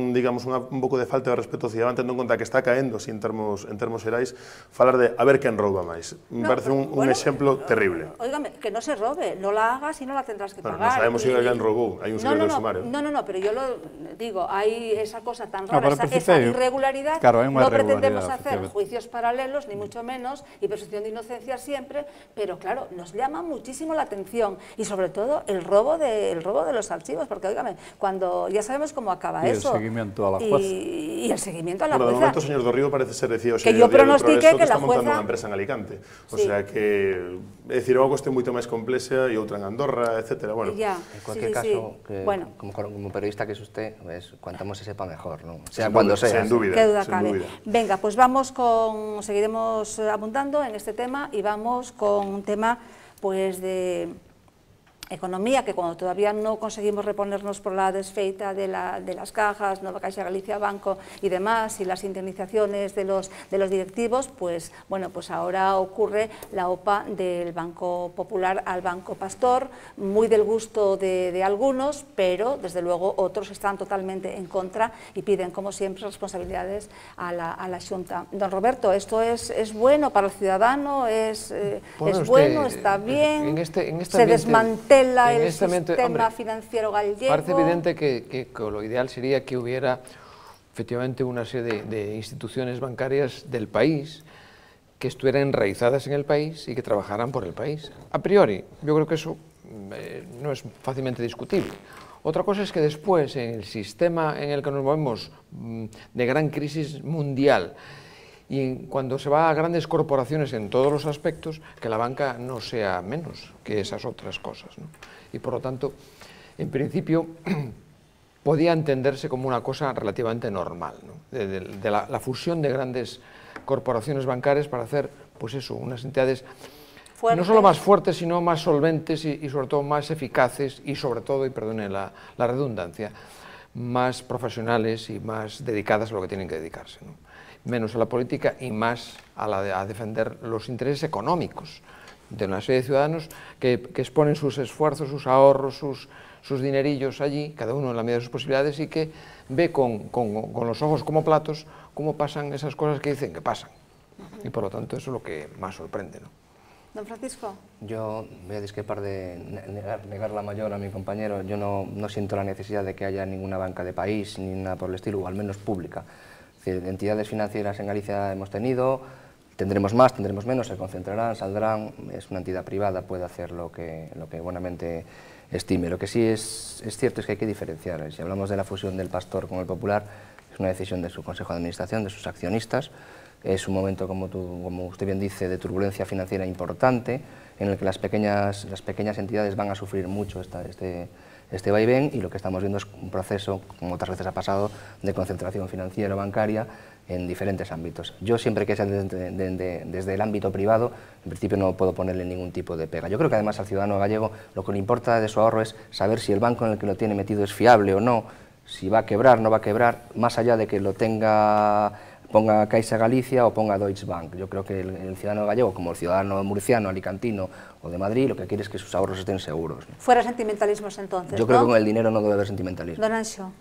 digamos, un pouco de falta de respeto ao cidadán, tendo en conta que está caendo, así en termos xerais, falar de a ver quen rouba máis. Me parece un exemplo terrible. Óigame, que no se robe, no la hagas y no la tendrás que pagar. No sabemos si alguén roubou, hai un secreto de sumario. No, pero yo lo digo, hay esa cosa tan rara, esa irregularidad, no pretendemos hacer juicios paralelos, ni mucho menos, y presunción de inocencia siempre, pero claro, nos llama muchísimo la atención y sobre todo el robo de los archivos, porque óigame, cuando ya sabemos cómo acaba eso. Y el seguimiento a la jueza. Y el seguimiento a la jueza. Bueno, de momento, señor Dorrigo, parece ser, decía o que yo pronostiqué que la está montando jueza... unha empresa en Alicante. O sea que, é dicir, é unha cuestión moito máis complexa e outra en Andorra, etc. Bueno, en cualquier caso, como periodista que es usted, cuanto más se sepa mejor, ¿no? Sea cuando sea. Sin duda. Qué duda cabe. Venga, pues seguiremos abundando en este tema y vamos con un tema pues de economía, que cuando todavía no conseguimos reponernos por la desfeita de las cajas, Nova Caixa Galicia Banco y demás, y las indemnizaciones de los directivos, pues bueno, pues ahora ocurre la OPA del Banco Popular al Banco Pastor, muy del gusto de algunos, pero desde luego otros están totalmente en contra y piden, como siempre, responsabilidades a la Xunta. Don Roberto, ¿esto es bueno para el ciudadano? ¿Es bueno? ¿Está bien? ¿Se desmantela el sistema financiero gallego? Parece evidente que lo ideal sería que hubiera efectivamente una serie de instituciones bancarias del país que estuvieran enraizadas en el país y que trabajaran por el país. A priori, yo creo que eso no es fácilmente discutible. Otra cosa es que después, en el sistema en el que nos movemos de gran crisis mundial, y cuando se va a grandes corporaciones en todos los aspectos, que la banca no sea menos que esas otras cosas, ¿no? Y por lo tanto, en principio, podía entenderse como una cosa relativamente normal, ¿no? de la fusión de grandes corporaciones bancarias para hacer, pues eso, unas entidades fuertes, no solo más fuertes, sino más solventes y sobre todo más eficaces y sobre todo, y perdone la redundancia, más profesionales y más dedicadas a lo que tienen que dedicarse, ¿no? Menos a la política y más a defender los intereses económicos de una serie de ciudadanos que exponen sus esfuerzos, sus ahorros, sus dinerillos allí, cada uno en la medida de sus posibilidades, y que ve con los ojos como platos cómo pasan esas cosas que dicen que pasan. Y por lo tanto eso es lo que más sorprende, ¿no? Don Francisco. Yo voy a discrepar de negar la mayor a mi compañero. Yo no siento la necesidad de que haya ninguna banca de país, ni nada por el estilo, o al menos pública. Es decir, entidades financieras en Galicia hemos tenido, tendremos más, tendremos menos, se concentrarán, saldrán. Es una entidad privada, puede hacer lo que buenamente estime. Lo que sí es cierto es que hay que diferenciar. Si hablamos de la fusión del Pastor con el Popular, es una decisión de su Consejo de Administración, de sus accionistas. Es un momento, como usted bien dice, de turbulencia financiera importante, en el que las pequeñas entidades van a sufrir mucho este vaivén, y lo que estamos viendo es un proceso, como otras veces ha pasado, de concentración financiera bancaria en diferentes ámbitos. Yo siempre que sea desde el ámbito privado, en principio no puedo ponerle ningún tipo de pega. Yo creo que además al ciudadano gallego lo que le importa de su ahorro es saber si el banco en el que lo tiene metido es fiable o no, si va a quebrar, no va a quebrar, más allá de que ponga Caixa Galicia o ponga Deutsche Bank. Yo creo que el ciudadano gallego, como el ciudadano murciano, alicantino o de Madrid, lo que quiere es que sus ahorros estén seguros, ¿no? Fuera sentimentalismos entonces, yo creo que con el dinero no debe haber sentimentalismo. Don Anxo.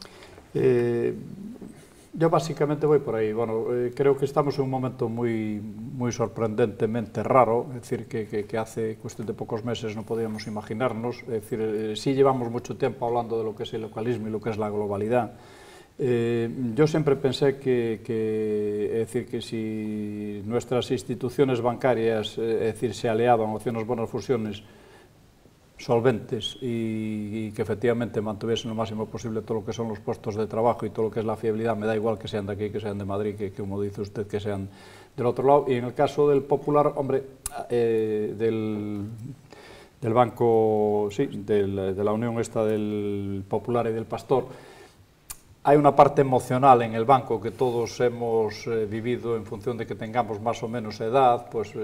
Yo básicamente voy por ahí. Bueno, creo que estamos en un momento muy sorprendentemente raro, es decir, que hace cuestión de pocos meses no podíamos imaginarnos. Es decir, sí llevamos mucho tiempo hablando de lo que es el localismo y lo que es la globalidad, Yo siempre pensé es decir, que si nuestras instituciones bancarias, es decir, se aliaban o hacían unas buenas fusiones solventes y que efectivamente mantuviesen lo máximo posible todo lo que son los puestos de trabajo y todo lo que es la fiabilidad, me da igual que sean de aquí, que sean de Madrid, que como dice usted, que sean del otro lado. Y en el caso del Popular, hombre, del banco, sí, de la unión esta del Popular y del Pastor, hay una parte emocional en el banco que todos hemos vivido en función de que tengamos más o menos edad, pues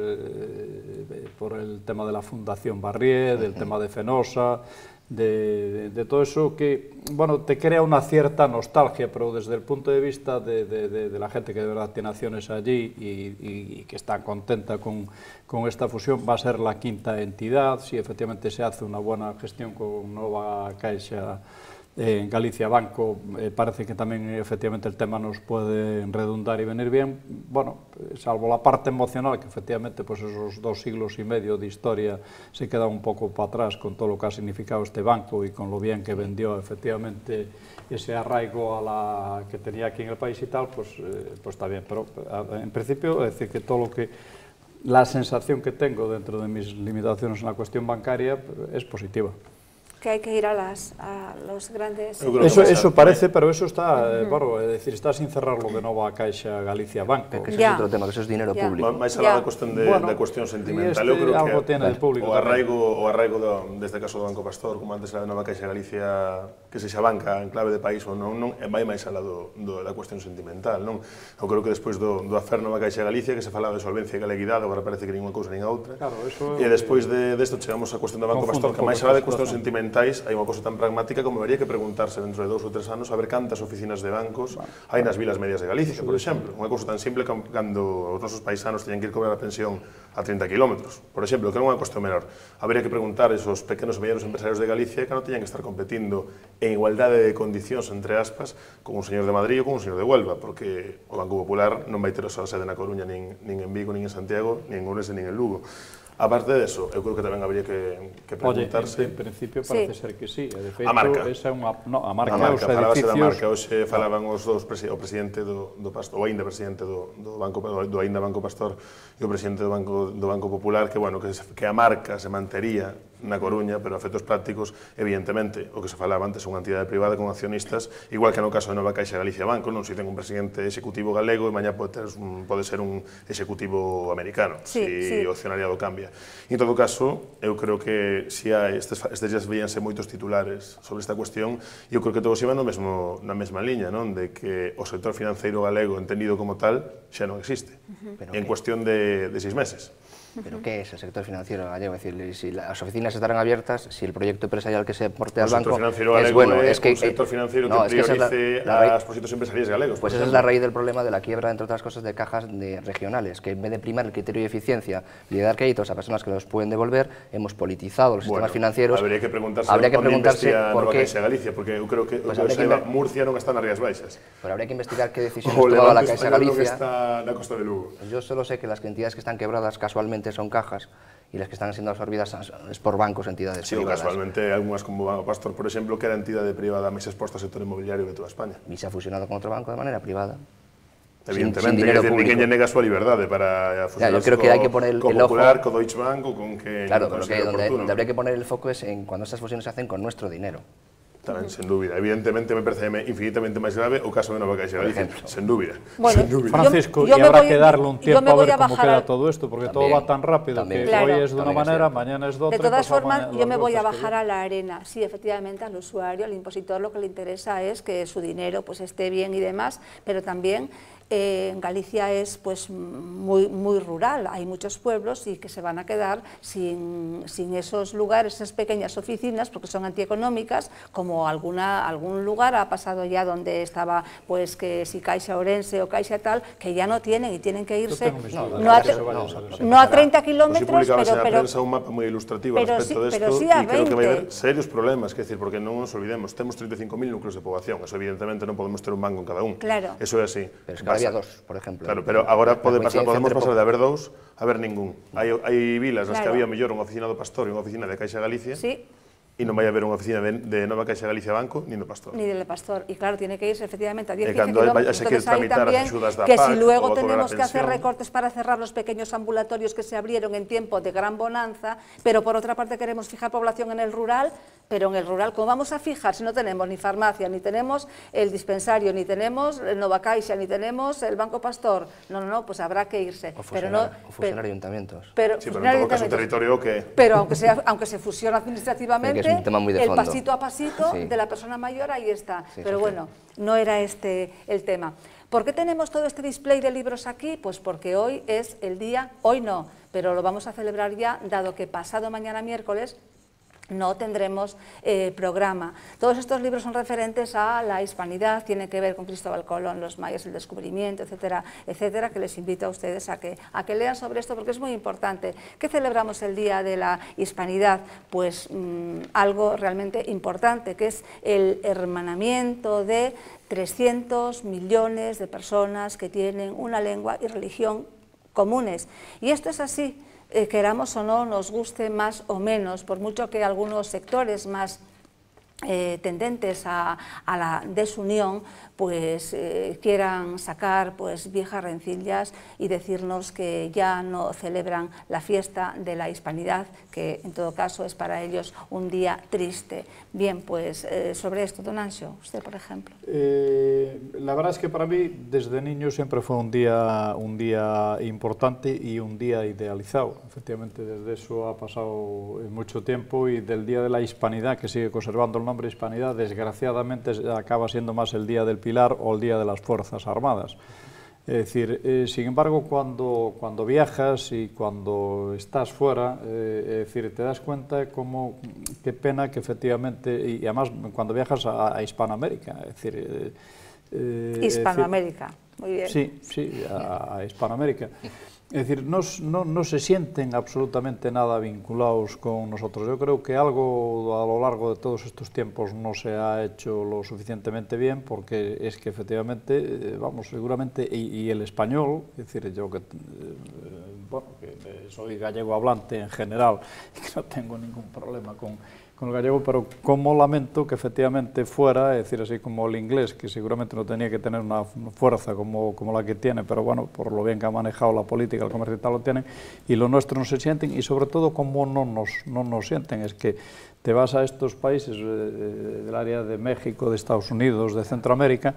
por el tema de la Fundación Barrié, del tema de Fenosa, de todo eso que, bueno, te crea una cierta nostalgia, pero desde el punto de vista de la gente que de verdad tiene acciones allí y que está contenta con esta fusión, va a ser la quinta entidad. Si efectivamente se hace una buena gestión con Nova Caixa en Galicia Banco, parece que tamén efectivamente el tema nos puede redundar y venir bien, bueno, salvo la parte emocional, que efectivamente pues esos 2 siglos y medio de historia se quedan un poco para atrás con todo lo que ha significado este banco y con lo bien que vendió efectivamente ese arraigo que tenía aquí en el país y tal, pues está bien, pero en principio es decir que todo lo que la sensación que tengo dentro de mis limitaciones en la cuestión bancaria es positiva. Que hay que ir a los grandes... Eso parece, pero eso está, bueno, es decir, está sin cerrar lo de Nova Caixa Galicia Banco. Que ese es outro tema, que eso es dinero público. Máis alá da cuestión sentimental, eu creo que o arraigo deste caso do Banco Pastor, como antes era de Nova Caixa Galicia, que sexa banca en clave de país ou non, vai máis alá da cuestión sentimental, non? Eu creo que despois do afer Nova Caixa Galicia, que se falaba de solvencia e galeguidade, agora parece que nin unha cousa nin a outra, e despois desto chegamos á cuestión do Banco Pastor, que máis alá de cuestión sentimental hai unha cousa tan pragmática como habería que preguntarse dentro de 2 ou 3 anos a ver cantas oficinas de bancos hai nas vilas medias de Galicia, por exemplo. Unha cousa tan simple cando os nosos paisanos teñen que ir cobrar a pensión a 30 kilómetros, por exemplo, que non é unha cuestión menor. Habería que preguntar a esos pequenos e medianos empresarios de Galicia que non teñen que estar competindo en igualdade de condicións, entre aspas, con un señor de Madrid ou con un señor de Huelva, porque o Banco Popular non vai ter a súa sede na Coruña, nin en Vigo, nin en Santiago, nin en Ourense, nin en Lugo. Aparte de eso, eu creo que tamén habría que preguntarse... Oye, en principio parece ser que sí. De feito, a marca. Esa é unha, no, a marca, os edificios... da marca. Hoxe falaban os dous, o presidente do Pastor, o ainda presidente do ainda Banco Pastor e o presidente do Banco Popular, que, bueno, que a marca se mantería na Coruña, pero a efectos prácticos, evidentemente, o que se falaba antes, unha entidade privada con accionistas, igual que no caso de Nova Caixa Galicia Banco, non? Se ten un presidente executivo galego e mañá pode ser un executivo americano, se o accionariado cambia. En todo caso, eu creo que se estes días veíanse moitos titulares sobre esta cuestión, eu creo que todos iban na mesma liña, non? De que o sector financeiro galego, entendido como tal, xa non existe, en cuestión de 6 meses. ¿Pero qué es el sector financiero gallego? Es decir, si las oficinas estarán abiertas, si el proyecto empresarial que se aporte al banco es bueno, es que... un sector financiero que priorice a los proyectos empresariales galegos. Pues esa es la raíz del problema de la quiebra, entre otras cosas, de cajas regionales, que en vez de primar el criterio de eficiencia y de dar créditos a personas que los pueden devolver, hemos politizado los sistemas financieros. Habría que preguntarse por qué Galicia, porque eu creo que Murcia non está nas Rías Baixas. Pero habría que investigar qué decisiones tomaba la Caixa Galicia. Está na Costa de Lugo. Yo solo sé que las entidades que están quebradas casualmente son cajas y las que están siendo absorbidas es por bancos, entidades privadas. Sí, casualmente algunas como Banco Pastor, por ejemplo, que era entidad privada máis exposta ao sector inmobiliario de toda España. Y se ha fusionado con otro banco de manera privada. Evidentemente, sin dinero público. Ninguén nega a súa liberdade para fusionarse con Popular, con Deutsche Bank ou con que... Claro, pero donde habría que poner el foco es en cuando estas fusiones se hacen con nuestro dinero. Tamén, sen dúbida. Evidentemente, me parece infinitamente máis grave o caso de Nova Caixa Galicia, sen dúbida. Bueno, Francisco, y habrá que darle un tiempo a ver cómo queda todo esto, porque todo va tan rápido que hoy es de una manera, mañana es de otra. De todas formas, yo me voy a bajar a la arena. Sí, efectivamente, al usuario, al impositor, lo que le interesa es que su dinero pues esté bien y demás, pero también en Galicia es pues muy rural, hay muchos pueblos y que se van a quedar sin esos lugares, esas pequeñas oficinas, porque son antieconómicas, como algún lugar ha pasado ya donde estaba pues que si Caixa Ourense o Caixa tal, que ya no tienen y tienen que irse no a 30 kilómetros, pero un mapa moi ilustrativo respecto de esto, y creo que vai haber serios problemas, que decir, porque non nos olvidemos, temos 35.000 núcleos de poboación, eso evidentemente non podemos ter un banco en cada un, eso é así. Había 2, por ejemplo. Claro, pero agora podemos pasar de haber 2 a ver ningún. Hai vilas nas que había mellor unha oficina do Pastor e unha oficina de Caixa Galicia, e non vai haber unha oficina de Nova Caixa Galicia Banco ni no Pastor. Ni del Pastor. Y claro, tiene que irse efectivamente a 10-15 cando kilómetros. se quere Entonces ahí tramitar as también, axudas da que PAC, si luego ou a cobrar tenemos a que hacer pensión. recortes para cerrar los pequeños ambulatorios que se abrieron en tiempo de gran bonanza, pero por otra parte queremos fijar población en el rural, pero en el rural, ¿cómo vamos a fijar si no tenemos ni farmacia, ni tenemos el dispensario, ni tenemos el Nova Caixa, ni tenemos el Banco Pastor? No, pues habrá que irse. O fusionar ayuntamientos. Sí, pero en todo caso un territorio que... Pero aunque se fusiona administrativamente, es un tema muy de el fondo. pasito a pasito Sí. de la persona mayor ahí está. Sí, pero sí, bueno, no era este el tema. ¿Por qué tenemos todo este display de libros aquí? Pues porque hoy es el día, hoy no, pero lo vamos a celebrar ya, dado que pasado mañana miércoles no tendremos programa. Todos estos libros son referentes a la hispanidad, tienen que ver con Cristóbal Colón, los mayas, el descubrimiento, etcétera, etcétera, que les invito a ustedes a que lean sobre esto porque es muy importante. ¿Qué celebramos el Día de la Hispanidad? Pues algo realmente importante, que es el hermanamiento de 300 millones de personas que tienen una lengua y religión comunes. Y esto es así. Queramos o no, nos guste más o menos, por mucho que algunos sectores más tendentes a la desunión, pues quieran sacar pues viejas rencillas y decirnos que ya no celebran la fiesta de la hispanidad, que en todo caso es para ellos un día triste. Bien, pues sobre esto, don Anxo, usted por ejemplo. La verdad es que para mí desde niño siempre fue un día importante y un día idealizado. Efectivamente, desde eso ha pasado mucho tiempo y del Día de la Hispanidad, que sigue conservando el nombre Hispanidad, desgraciadamente acaba siendo más el Día del Pilar o el Día de las Fuerzas Armadas. Es decir, sin embargo, cuando viajas y cuando estás fuera, es decir, te das cuenta qué pena que efectivamente, y además cuando viajas a Hispanoamérica, es decir... Hispanoamérica, muy bien. Sí, a Hispanoamérica. Es decir, no se sienten absolutamente nada vinculados con nosotros. Yo creo que algo a lo largo de todos estos tiempos no se ha hecho lo suficientemente bien, porque es que efectivamente, vamos, seguramente, y el español, es decir, yo que soy gallego hablante en general y que no tengo ningún problema con el gallego, pero como lamento que efectivamente fuera, es decir, así como el inglés, que seguramente no tenía que tener una fuerza como la que tiene, pero bueno, por lo bien que ha manejado la política, el comercio y tal lo tienen, y los nuestros no se sienten, y sobre todo como no nos sienten, es que te vas a estos países del área de México, de Estados Unidos, de Centroamérica,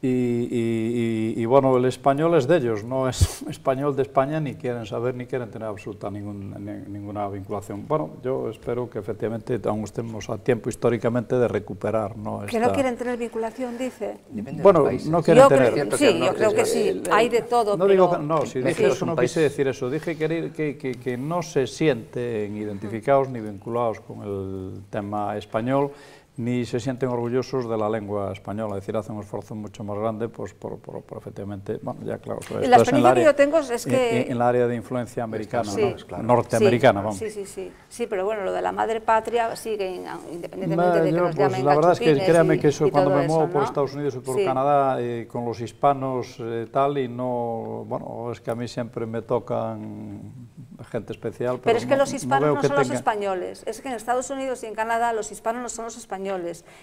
y bueno, el español es de ellos, no es español de España, ni quieren saber, ni quieren tener absoluta ninguna vinculación. Bueno, yo espero que efectivamente aún estemos a tiempo históricamente de recuperar, ¿no? Que no quieren tener vinculación, dice. Bueno, no quieren tener. Yo creo que sí, hay de todo. No digo, no, si dije eso no quise decir eso, dije que no se sienten identificados ni vinculados con el tema español, ni se sienten orgullosos de la lengua española, es decir, hacen un esfuerzo mucho más grande pues, por efectivamente, bueno, ya claro, esto la experiencia que yo tengo es que... En el área de influencia americana, sí, ¿no? Claro. Norteamericana, vamos. Sí, pero bueno, lo de la madre patria sigue, independientemente de que nos llamen la verdad es que créame que eso, cuando me muevo ¿no? por Estados Unidos y por Canadá, con los hispanos tal, y no, bueno, es que a mí siempre me tocan gente especial. Pero es que los hispanos no son los españoles, es que en Estados Unidos y en Canadá los hispanos no son los españoles,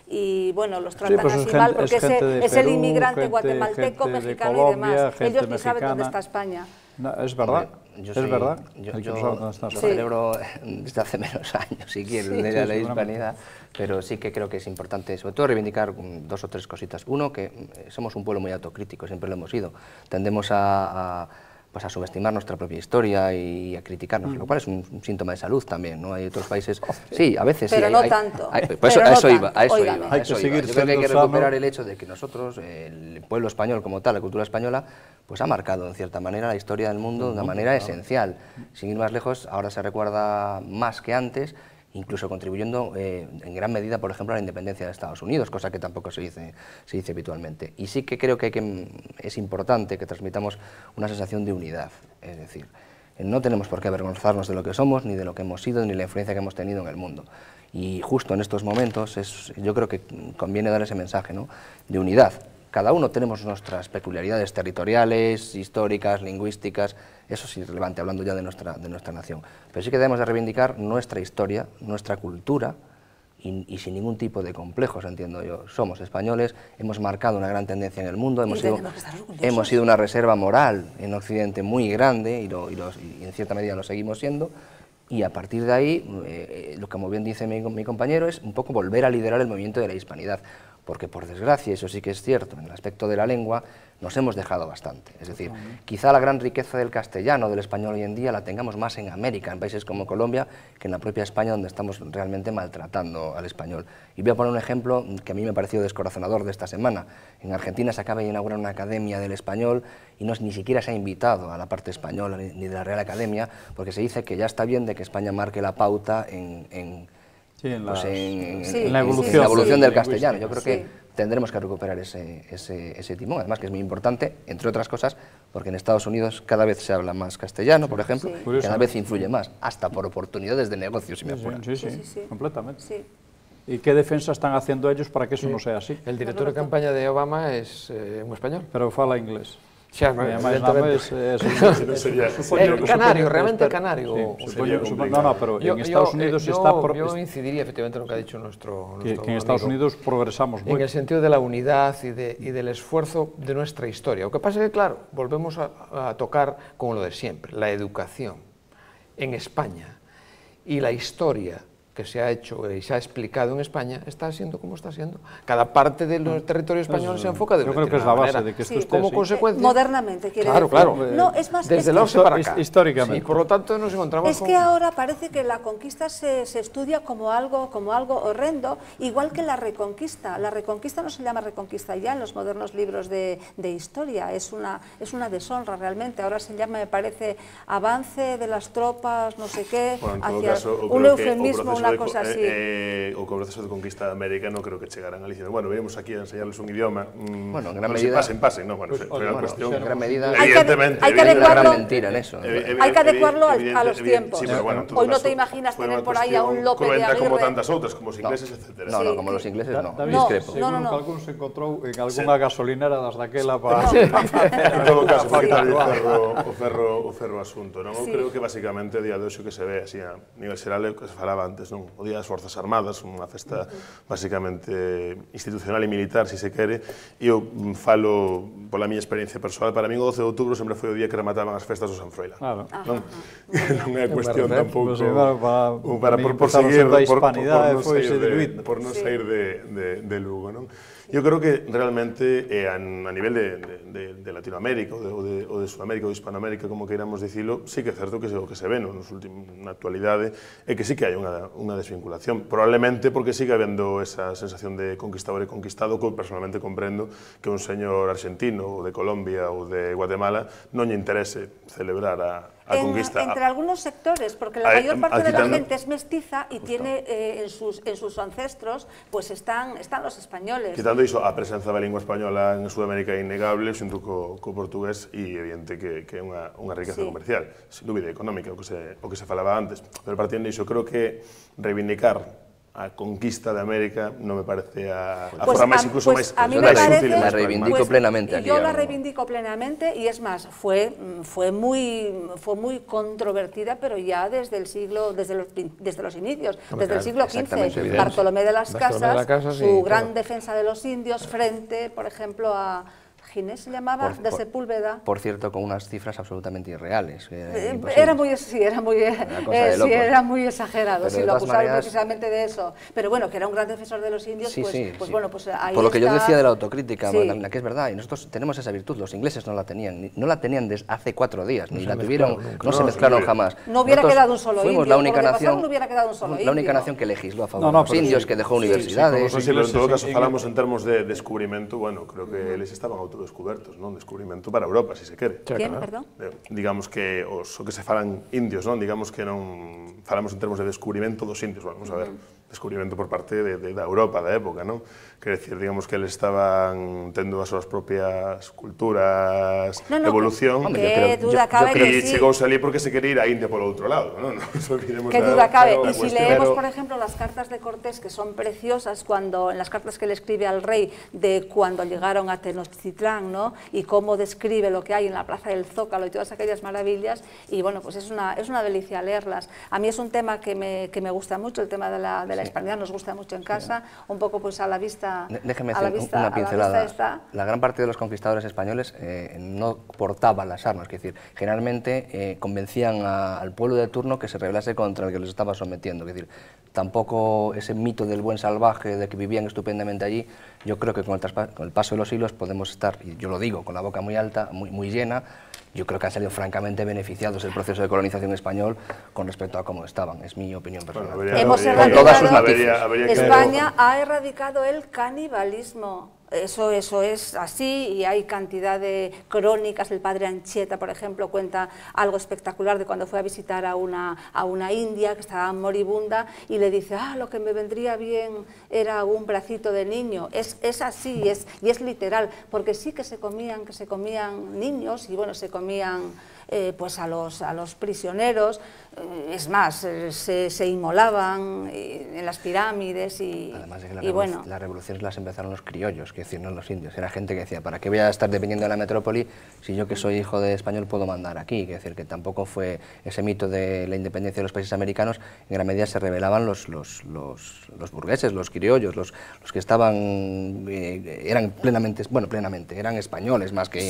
y bueno, los tratan pues así mal porque es el inmigrante gente, guatemalteco, gente mexicano Colombia, y demás. Ellos ni mexicana. saben dónde está España. No, es verdad, yo yo celebro desde hace menos años, si quieres, de la hispanidad, pero sí que creo que es importante, sobre todo, reivindicar dos o tres cositas. Uno, que somos un pueblo muy autocrítico, siempre lo hemos sido. Tendemos a subestimar nuestra propia historia y a criticarnos, lo cual es un síntoma de salud también, ¿no? Hay otros países, sí, a veces pero sí. no tanto. Pues a eso iba. Hay que seguir Yo creo que hay que recuperar el hecho de que nosotros, el pueblo español como tal, la cultura española, pues ha marcado en cierta manera la historia del mundo de una manera esencial. Sin ir más lejos, ahora se recuerda más que antes, incluso contribuyendo en gran medida, por ejemplo, a la independencia de Estados Unidos, cosa que tampoco se dice habitualmente. Y sí que creo que es importante que transmitamos una sensación de unidad, es decir, no tenemos por qué avergonzarnos de lo que somos, ni de lo que hemos sido, ni la influencia que hemos tenido en el mundo. Y justo en estos momentos yo creo que conviene dar ese mensaje, ¿no?, de unidad, Cada uno tenemos nuestras peculiaridades territoriales, históricas, lingüísticas, eso es irrelevante, hablando ya de nuestra nación. Pero sí que debemos de reivindicar nuestra historia, nuestra cultura, y sin ningún tipo de complejos, entiendo yo. Somos españoles, hemos marcado una gran tendencia en el mundo, hemos sido una reserva moral en Occidente muy grande, y en cierta medida lo seguimos siendo, y a partir de ahí, lo que como bien dice mi compañero, es un poco volver a liderar el movimiento de la hispanidad, porque por desgracia, eso sí que es cierto, en el aspecto de la lengua, nos hemos dejado bastante. Es decir, quizá la gran riqueza del castellano, del español hoy en día, la tengamos más en América, en países como Colombia, que en la propia España, donde estamos realmente maltratando al español. Y voy a poner un ejemplo que a mí me ha parecido descorazonador de esta semana. En Argentina se acaba de inaugurar una academia del español y ni siquiera se ha invitado a la parte española ni de la Real Academia, porque se dice que ya está bien de que España marque la pauta en la evolución del castellano. Yo creo que tendremos que recuperar ese timón, además que es muy importante, entre otras cosas, porque en Estados Unidos cada vez se habla más castellano, por ejemplo, cada vez influye más, hasta por oportunidades de negocio, si me apuran. Sí, completamente. Sí. ¿Y qué defensa están haciendo ellos para que eso no sea así? El director de campaña de Obama es un español. Pero fala inglés. Xa, canario, realmente canario. No, pero en Estados Unidos está... Yo incidiría efectivamente en lo que ha dicho nuestro que en Estados Unidos progresamos mucho. En el sentido de la unidad y del esfuerzo de nuestra historia. Lo que pasa es que, claro, volvemos a tocar con lo de siempre, la educación en España y la historia que se ha hecho y se ha explicado en España, está siendo como está siendo. Cada parte del territorio español se enfoca de una manera. Yo creo que es la base de que esto esté como consecuencia. Modernamente, quiere decir. Claro. No, es más, desde el 11 para acá. Históricamente. Sí, por lo tanto nos encontramos Es que ahora parece que la conquista se estudia como algo horrendo, igual que la reconquista. La reconquista no se llama reconquista ya en los modernos libros de historia, es una deshonra realmente. Ahora se llama, me parece, avance de las tropas, no sé qué, hacia un eufemismo, una cosa así. O con o proceso de conquista de América non creo que chegaran ali diciendo, bueno, venimos aquí a enseñarles un idioma, bueno, en gran medida, pasen, no, bueno, foi unha cuestión, en gran medida, evidentemente, hay que una gran mentira en eso. Hay que adecuarlo a los tiempos. Sí, pero bueno, hoy no te imaginas tener por ahí a un Lope de Aguirre. como tantas outras, como os ingleses, etc. No, como los ingleses no, discrepo. Seguro que algún se encontrou en algunha gasolinera das daquela para... En todo caso, para quitar o ferro asunto, non? Eu creo que basicamente o día de hoxe que se ve así a nivel xeral é o que se falaba antes, non? O Día das Forzas Armadas, unha festa basicamente institucional e militar, se se quere, e eu falo pola miña experiencia persoal, para min o 12 de outubro sempre foi o día que remataban as festas do San Froilán. Non é cuestión tampouco para por seguir, por non sair de Lugo, non? Eu creo que realmente a nivel de Latinoamérica ou de Sudamérica ou de Hispanoamérica, como queiramos dicilo, sí que é certo que o que se ve na actualidade é que sí que hai unha desvinculación, probablemente porque sigue habendo esa sensación de conquistador e conquistado, que eu personalmente comprendo que un señor argentino ou de Colombia ou de Guatemala non lle interese celebrar a conquista. Entre algunos sectores, porque la mayor parte de la gente es mestiza y tiene en sus ancestros, pues están los españoles. Quitando iso, a presenza da lingua española en Sudamérica é innegable, xunto co portugués, e evidente que é unha riqueza comercial, sin dúbida económica, o que se falaba antes. Pero partindo diso, creo que reivindicar a conquista de América non me parece a forma máis incluso máis útil. La reivindico plenamente aquí. Yo la reivindico plenamente y es más, fue muy controvertida, pero ya desde los inicios, desde el siglo XV. Bartolomé de las Casas, su gran defensa de los indios frente, por ejemplo, a Ginés se llamaba, de Sepúlveda. Por cierto, con unas cifras absolutamente irreales. Era muy exagerado, sí, lo acusaron precisamente de eso. Pero bueno, que era un gran defensor de los indios, pues bueno, pues ahí por lo que yo decía de la autocrítica, Magdalena, que es verdad, y nosotros tenemos esa virtud, los ingleses no la tenían desde hace 4 días, ni la tuvieron, no se mezclaron jamás. No hubiera quedado un solo indio, fuimos la única nación, no hubiera quedado un solo indio. La única nación que legisló a favor de los indios, que dejó universidades. En todo caso, falamos en termos de descubrimento, bueno, creo que eles estaban autodescubertos, non? Descubrimento para Europa, se quere. ¿Quién, perdón? Digamos que o que se falan indios, non? Digamos que non falamos en termos de descubrimento dos indios, vamos a ver. descubrimento por parte da Europa da época, non? Quer decir, digamos que eles estaban tendo as súas propias culturas, evolución, que duda cabe que sí. E chegouse ali porque se quería ir a India polo outro lado, non? Que duda cabe, y si leemos, por ejemplo, las cartas de Cortés, que son preciosas, cuando en las cartas que le escribe al rey de cuando llegaron a Tenochtitlán, ¿no? Y cómo describe lo que hay en la plaza del Zócalo y todas aquellas maravillas, y bueno, pues es una delicia leerlas. A mí es un tema que me gusta mucho, el tema de la hispanidad nos gusta mucho en casa, un poco pues a la vista. Déjeme hacer una pincelada. La gran parte de los conquistadores españoles no portaban las armas, es decir, generalmente convencían al pueblo de turno que se rebelase contra el que los estaba sometiendo, es decir, tampoco ese mito del buen salvaje, de que vivían estupendamente allí. Yo creo que con el paso de los siglos podemos estar, y yo lo digo con la boca muy alta, muy llena. Yo creo que han salido francamente beneficiados del proceso de colonización español con respecto a cómo estaban, es mi opinión personal. Con todas sus matices. España ha erradicado el canibalismo. Eso es así, y hay cantidad de crónicas. El padre Anchieta, por ejemplo, cuenta algo espectacular de cuando fue a visitar a una india que estaba moribunda y le dice, lo que me vendría bien era un bracito de niño. Es así, y es literal, porque sí que se comían niños, y bueno, se comían pues a los prisioneros, es más, se inmolaban en las pirámides y además de que bueno, las revoluciones las empezaron los criollos, que decir, no los indios, era gente que decía, ¿para qué voy a estar dependiendo de la metrópoli si yo que soy hijo de español puedo mandar aquí? Que decir, que tampoco fue ese mito de la independencia de los países americanos, en gran medida se rebelaban los burgueses, los criollos, los que estaban, eran plenamente, eran españoles más que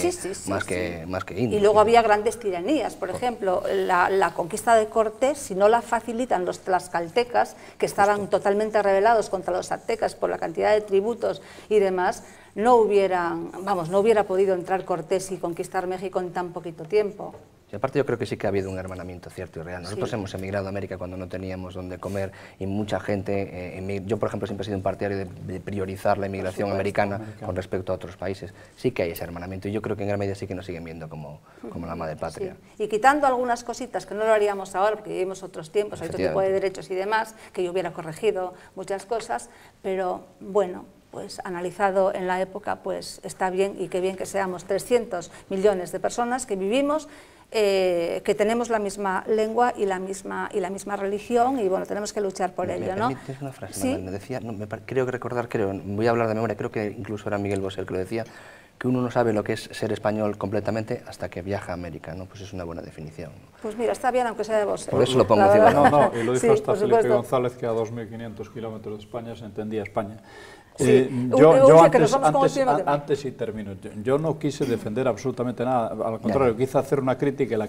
indios. Y luego había grandes tiranías, por ejemplo, la conquista de Cortés, si no la facilitan los tlaxcaltecas, que estaban totalmente rebelados contra los aztecas por la cantidad de tributos y demás, no hubiera podido entrar Cortés y conquistar México en tan poquito tiempo. Y aparte yo creo que sí que ha habido un hermanamiento cierto y real. Nosotros hemos emigrado a América cuando no teníamos dónde comer, y mucha gente, yo por ejemplo siempre he sido un partidario de priorizar la inmigración americana con respecto a otros países. Sí que hay ese hermanamiento, y yo creo que en gran medida sí que nos siguen viendo como la madre patria. Sí. Y quitando algunas cositas que no lo haríamos ahora porque vivimos otros tiempos, hay otro tipo de derechos y demás, que yo hubiera corregido muchas cosas, pero bueno, pues analizado en la época, pues está bien, y qué bien que seamos 300 millones de personas que vivimos, que tenemos la misma lengua y la misma religión, y bueno, tenemos que luchar por ello, ¿no? Es una frase, ¿sí? Me decía, voy a hablar de memoria, creo que incluso era Miguel Bosé el que lo decía, que uno no sabe lo que es ser español completamente hasta que viaja a América, ¿no? Pues es una buena definición. Pues mira, está bien, aunque sea de Bosé. Por eso lo pongo encima. No, y lo dijo hasta Felipe González, que a 2.500 kilómetros de España se entendía España. Yo antes y termino, yo no quise defender absolutamente nada, al contrario, quise hacer una crítica, la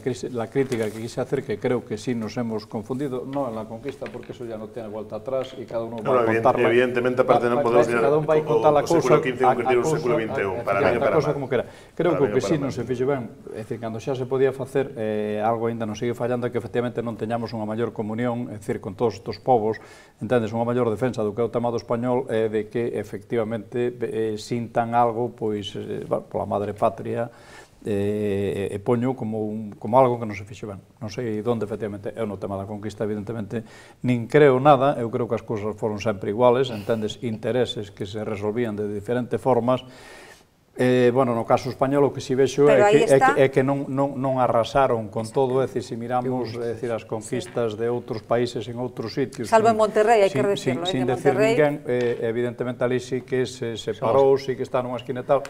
crítica que quise hacer, que creo que sí nos hemos confundido, no en la conquista, porque eso ya no tiene vuelta atrás y cada uno va a contarla. Evidentemente, aparte no podemos mirar o século XV o século XXI, para mí, para como que era. Creo que sí non se fixo ben, é dicir, cando xa se podía facer, algo ainda nos sigue fallando, é que efectivamente non teñamos unha maior comunión, é dicir, con todos estes povos, entendes, unha maior defensa do que é o tema do español, é de que efectivamente sintan algo pois pola madre patria, e poño como algo que non se fixo ben. Non sei onde efectivamente é no tema da conquista, evidentemente nin creo nada, eu creo que as cousas foron sempre iguales, entendes, intereses que se resolvían de diferentes formas. Bueno, no caso español o que si vexo é que non arrasaron con todo, é dicir, se miramos as conquistas de outros países en outros sitios, salvo en Monterrey, hai que decirlo, sin decir ninguén, evidentemente ali sí que se separou, sí que está nunha esquina e tal.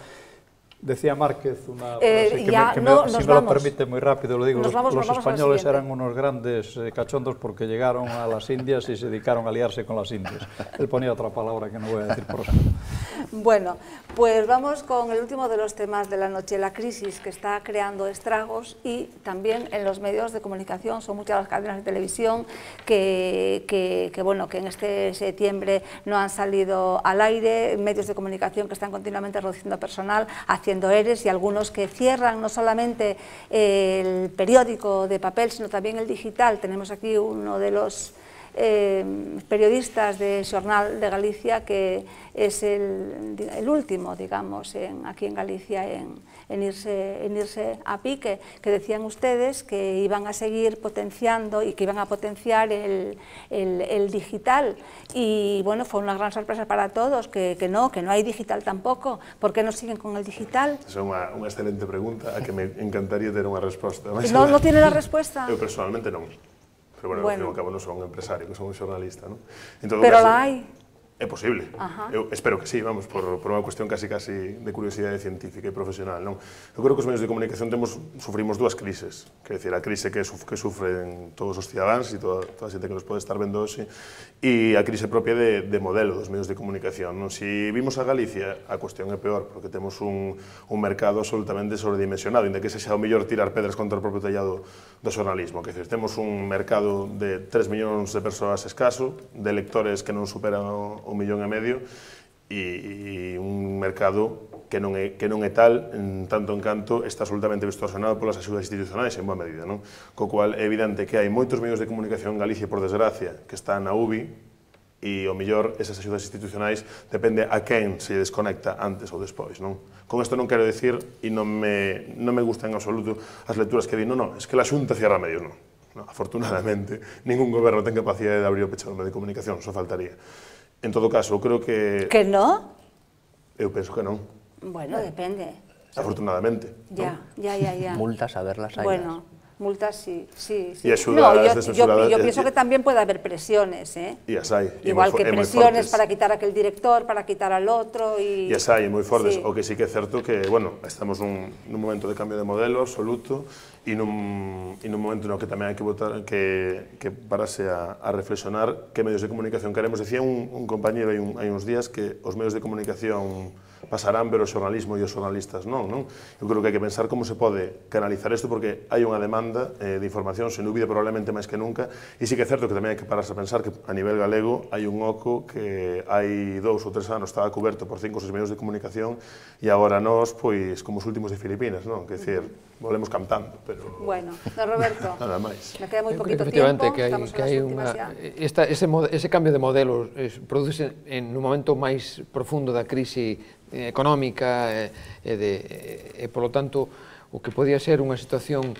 Decía Márquez una frase que si me lo permite muy rápido, lo digo, los españoles eran unos grandes cachondos porque llegaron a las Indias y se dedicaron a liarse con las Indias. Él ponía otra palabra que no voy a decir por ejemplo. Bueno, pues vamos con el último de los temas de la noche, la crisis que está creando estragos, y también en los medios de comunicación, son muchas las cadenas de televisión que en este septiembre no han salido al aire, medios de comunicación que están continuamente reduciendo personal, haciendo ERES, y algunos que cierran no solamente el periódico de papel, sino también el digital. Tenemos aquí uno de los periodistas de Xornal de Galicia, que es el último, digamos, aquí en Galicia, irse a pique, que decían ustedes que iban a seguir potenciando y que iban a potenciar el digital. Y bueno, fue una gran sorpresa para todos, que no hay digital tampoco. ¿Por qué no siguen con el digital? Esa é unha excelente pregunta a que me encantaría ter unha resposta. ¿No tiene la respuesta? Eu personalmente non. Pero bueno, ao fin e ao cabo non son un empresario, que son un xornalista, non? Pero la hai. É posible. Eu espero que sí, vamos, por unha cuestión casi de curiosidade científica e profesional, non? Eu creo que os medios de comunicación sufrimos dúas crises, que é dicir, a crise que sufren todos os cidadáns e toda a xente que nos pode estar vendo hoxe, e a crise propia de modelo dos medios de comunicación, non? Si vimos a Galicia, a cuestión é peor, porque temos un mercado absolutamente sobredimensionado, inda que sexa o mellor tirar pedras contra o propio tellado do xornalismo, que é dicir, temos un mercado de 3 millóns de persoas escaso, de lectores que non superan o 1,5 millón e un mercado que non é tal, en tanto en canto está absolutamente distorsionado polas axudas institucionais en boa medida, non? Co cual é evidente que hai moitos medios de comunicación en Galicia, por desgracia, que están na UBI e o mellor esas axudas institucionais depende a quen se desconecta antes ou despois, non? Con isto non quero decir, e non me gusta en absoluto as lecturas que di, non, es que la Xunta cierra medios, non. Afortunadamente, ningún goberno ten capacidade de abrir o peche do medio de comunicación, só faltaría. En todo caso, creo que... Que no? Eu penso que non. Bueno, depende. Afortunadamente. Ya. Multas, a verlas hay. Bueno, multas sí. Y ayudas desmesuradas. Yo pienso que también puede haber presiones, ¿eh? Y as hai. Igual que presiones para quitar a aquel director, para quitar al otro y... E as hai, moi fortes. O que sí que é certo que, bueno, estamos nun momento de cambio de modelo absoluto e nun momento no que tamén hai que votar, que parase a reflexionar que medios de comunicación queremos. Decía un compañero hai uns días que os medios de comunicación pasarán, pero o xornalismo e os xornalistas non. Eu creo que hai que pensar como se pode canalizar isto, porque hai unha demanda de información sen dúbida probablemente máis que nunca, e sí que é certo que tamén hai que pararse a pensar que a nivel galego hai un oco que hai 2 ou 3 anos estaba coberto por 5 ou 6 medios de comunicación e agora nós, pois, como os últimos de Filipinas, non? Que decir, volvemos cantando, pero... Bueno, Roberto, nada máis. Me queda moi poquito tiempo, estamos que hai ese cambio de modelos produce en un momento máis profundo da crise económica e polo tanto o que podía ser unha situación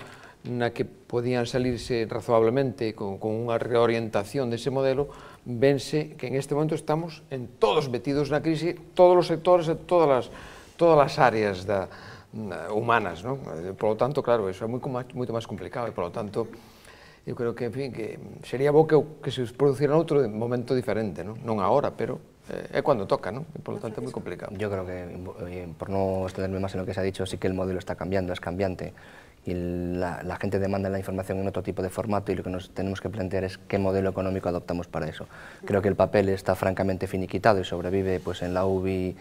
na que podían salirse razonablemente con unha reorientación dese modelo, vense que en este momento estamos en todos metidos na crise, todos os sectores e todas as áreas humanas, non? Polo tanto, claro, eso é moito máis complicado e polo tanto eu creo que, en fin, que sería bo que se producira outro momento diferente, non agora, pero é cuando toca, ¿no? Y por lo tanto es muy complicado. Yo creo que, por no extenderme más en lo que se ha dicho, sí que el modelo está cambiando, es cambiante, y la gente demanda la información en otro tipo de formato, y lo que nos tenemos que plantear es qué modelo económico adoptamos para eso. Creo que el papel está francamente finiquitado y sobrevive pues en la UBI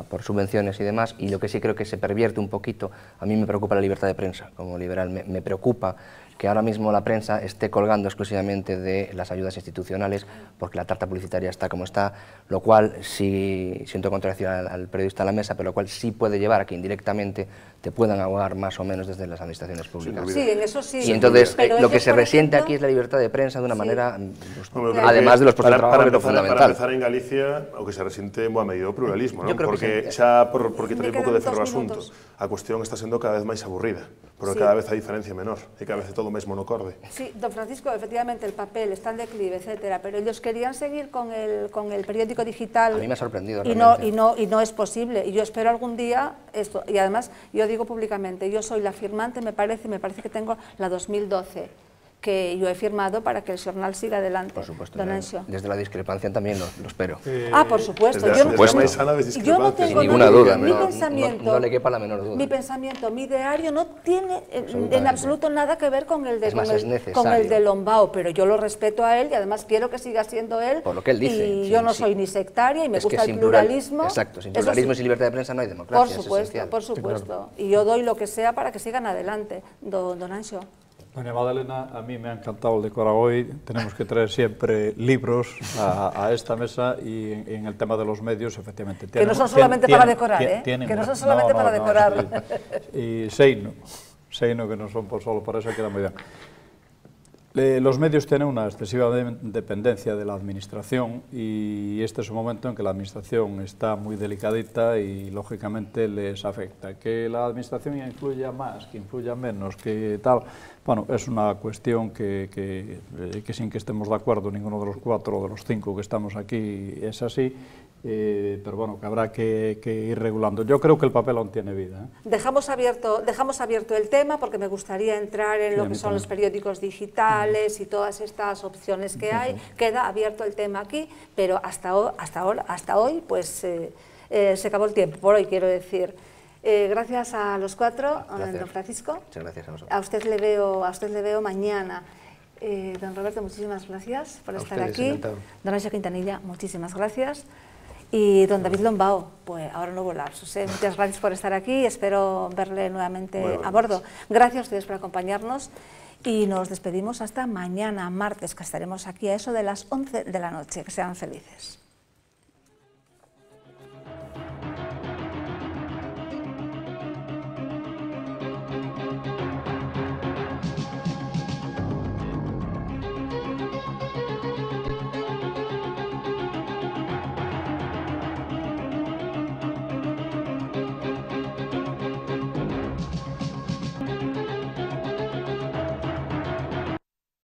por subvenciones y demás, y lo que sí creo que se pervierte un poquito, a mí me preocupa la libertad de prensa, como liberal, me preocupa que ahora mismo la prensa esté colgando exclusivamente de las ayudas institucionales porque la tarta publicitaria está como está, lo cual sí, siento contradecir al periodista a la mesa, pero lo cual sí puede llevar a que indirectamente te puedan ahogar más o menos desde las administraciones públicas. Sí, en eso sí. Y entonces lo que se resiente aquí es la libertad de prensa de una manera, además de los puestos de trabajo, pero fundamental. Para empezar en Galicia, o que se resiente en boa medida o pluralismo, non? Porque xa, por quitarle un pouco de ferro ao asunto, a cuestión está sendo cada vez máis aburrida, porque cada vez a diferencia menor, e cada vez é todo máis monocorde. Sí, don Francisco, efectivamente, el papel está en declive, etcétera, pero ellos querían seguir con el periódico digital. A mí me ha sorprendido realmente. Y no es posible, y yo espero algún día esto, y además, yo digo públicamente, yo soy la firmante, me parece que tengo la 2012, que yo he firmado para que el jornal siga adelante. Por supuesto, desde la discrepancia también lo espero. Por supuesto. Yo no tengo ninguna duda, no le quepa la menor duda. Mi pensamiento, mi ideario no tiene en absoluto nada que ver con el de Lombao, pero yo lo respeto a él y además quiero que siga siendo él. Por lo que él dice. Y yo no soy ni sectaria y me gusta el pluralismo. Exacto, sin pluralismo y sin libertad de prensa no hay democracia. Por supuesto. Y yo doy lo que sea para que sigan adelante, don Anxo. Doña Madalena, a mí me ha encantado el decorado hoy. Tenemos que traer siempre libros a esta mesa y en el tema de los medios, efectivamente. Que no son solamente para decorar, ¿eh? Que no son solamente para decorar. Y Seino, que no son solo para eso, queda muy bien. Los medios tienen una excesiva dependencia de la administración y este es un momento en que la administración está muy delicadita y lógicamente les afecta. Que la administración influya más, que influya menos, que tal, bueno, es una cuestión que sin que estemos de acuerdo ninguno de los 4 o de los 5 que estamos aquí es así, pero bueno, que habrá que ir regulando. Yo creo que el papel aún tiene vida. Dejamos abierto el tema porque me gustaría entrar en lo que son los periódicos digitales y todas estas opciones que hay. Queda abierto el tema aquí, pero hasta hoy pues se acabó el tiempo, por hoy quiero decir. Gracias a los 4, don Francisco. Muchas gracias a vosotros. A usted le veo mañana. Don Roberto, muchísimas gracias por estar aquí. Encantado. Don Nacho Quintanilla, muchísimas gracias. Y don David Lombao, pues ahora no hubo lapsus, muchas gracias por estar aquí, espero verle nuevamente a bordo. Gracias a ustedes por acompañarnos y nos despedimos hasta mañana, martes, que estaremos aquí a eso de las 11 de la noche. Que sean felices.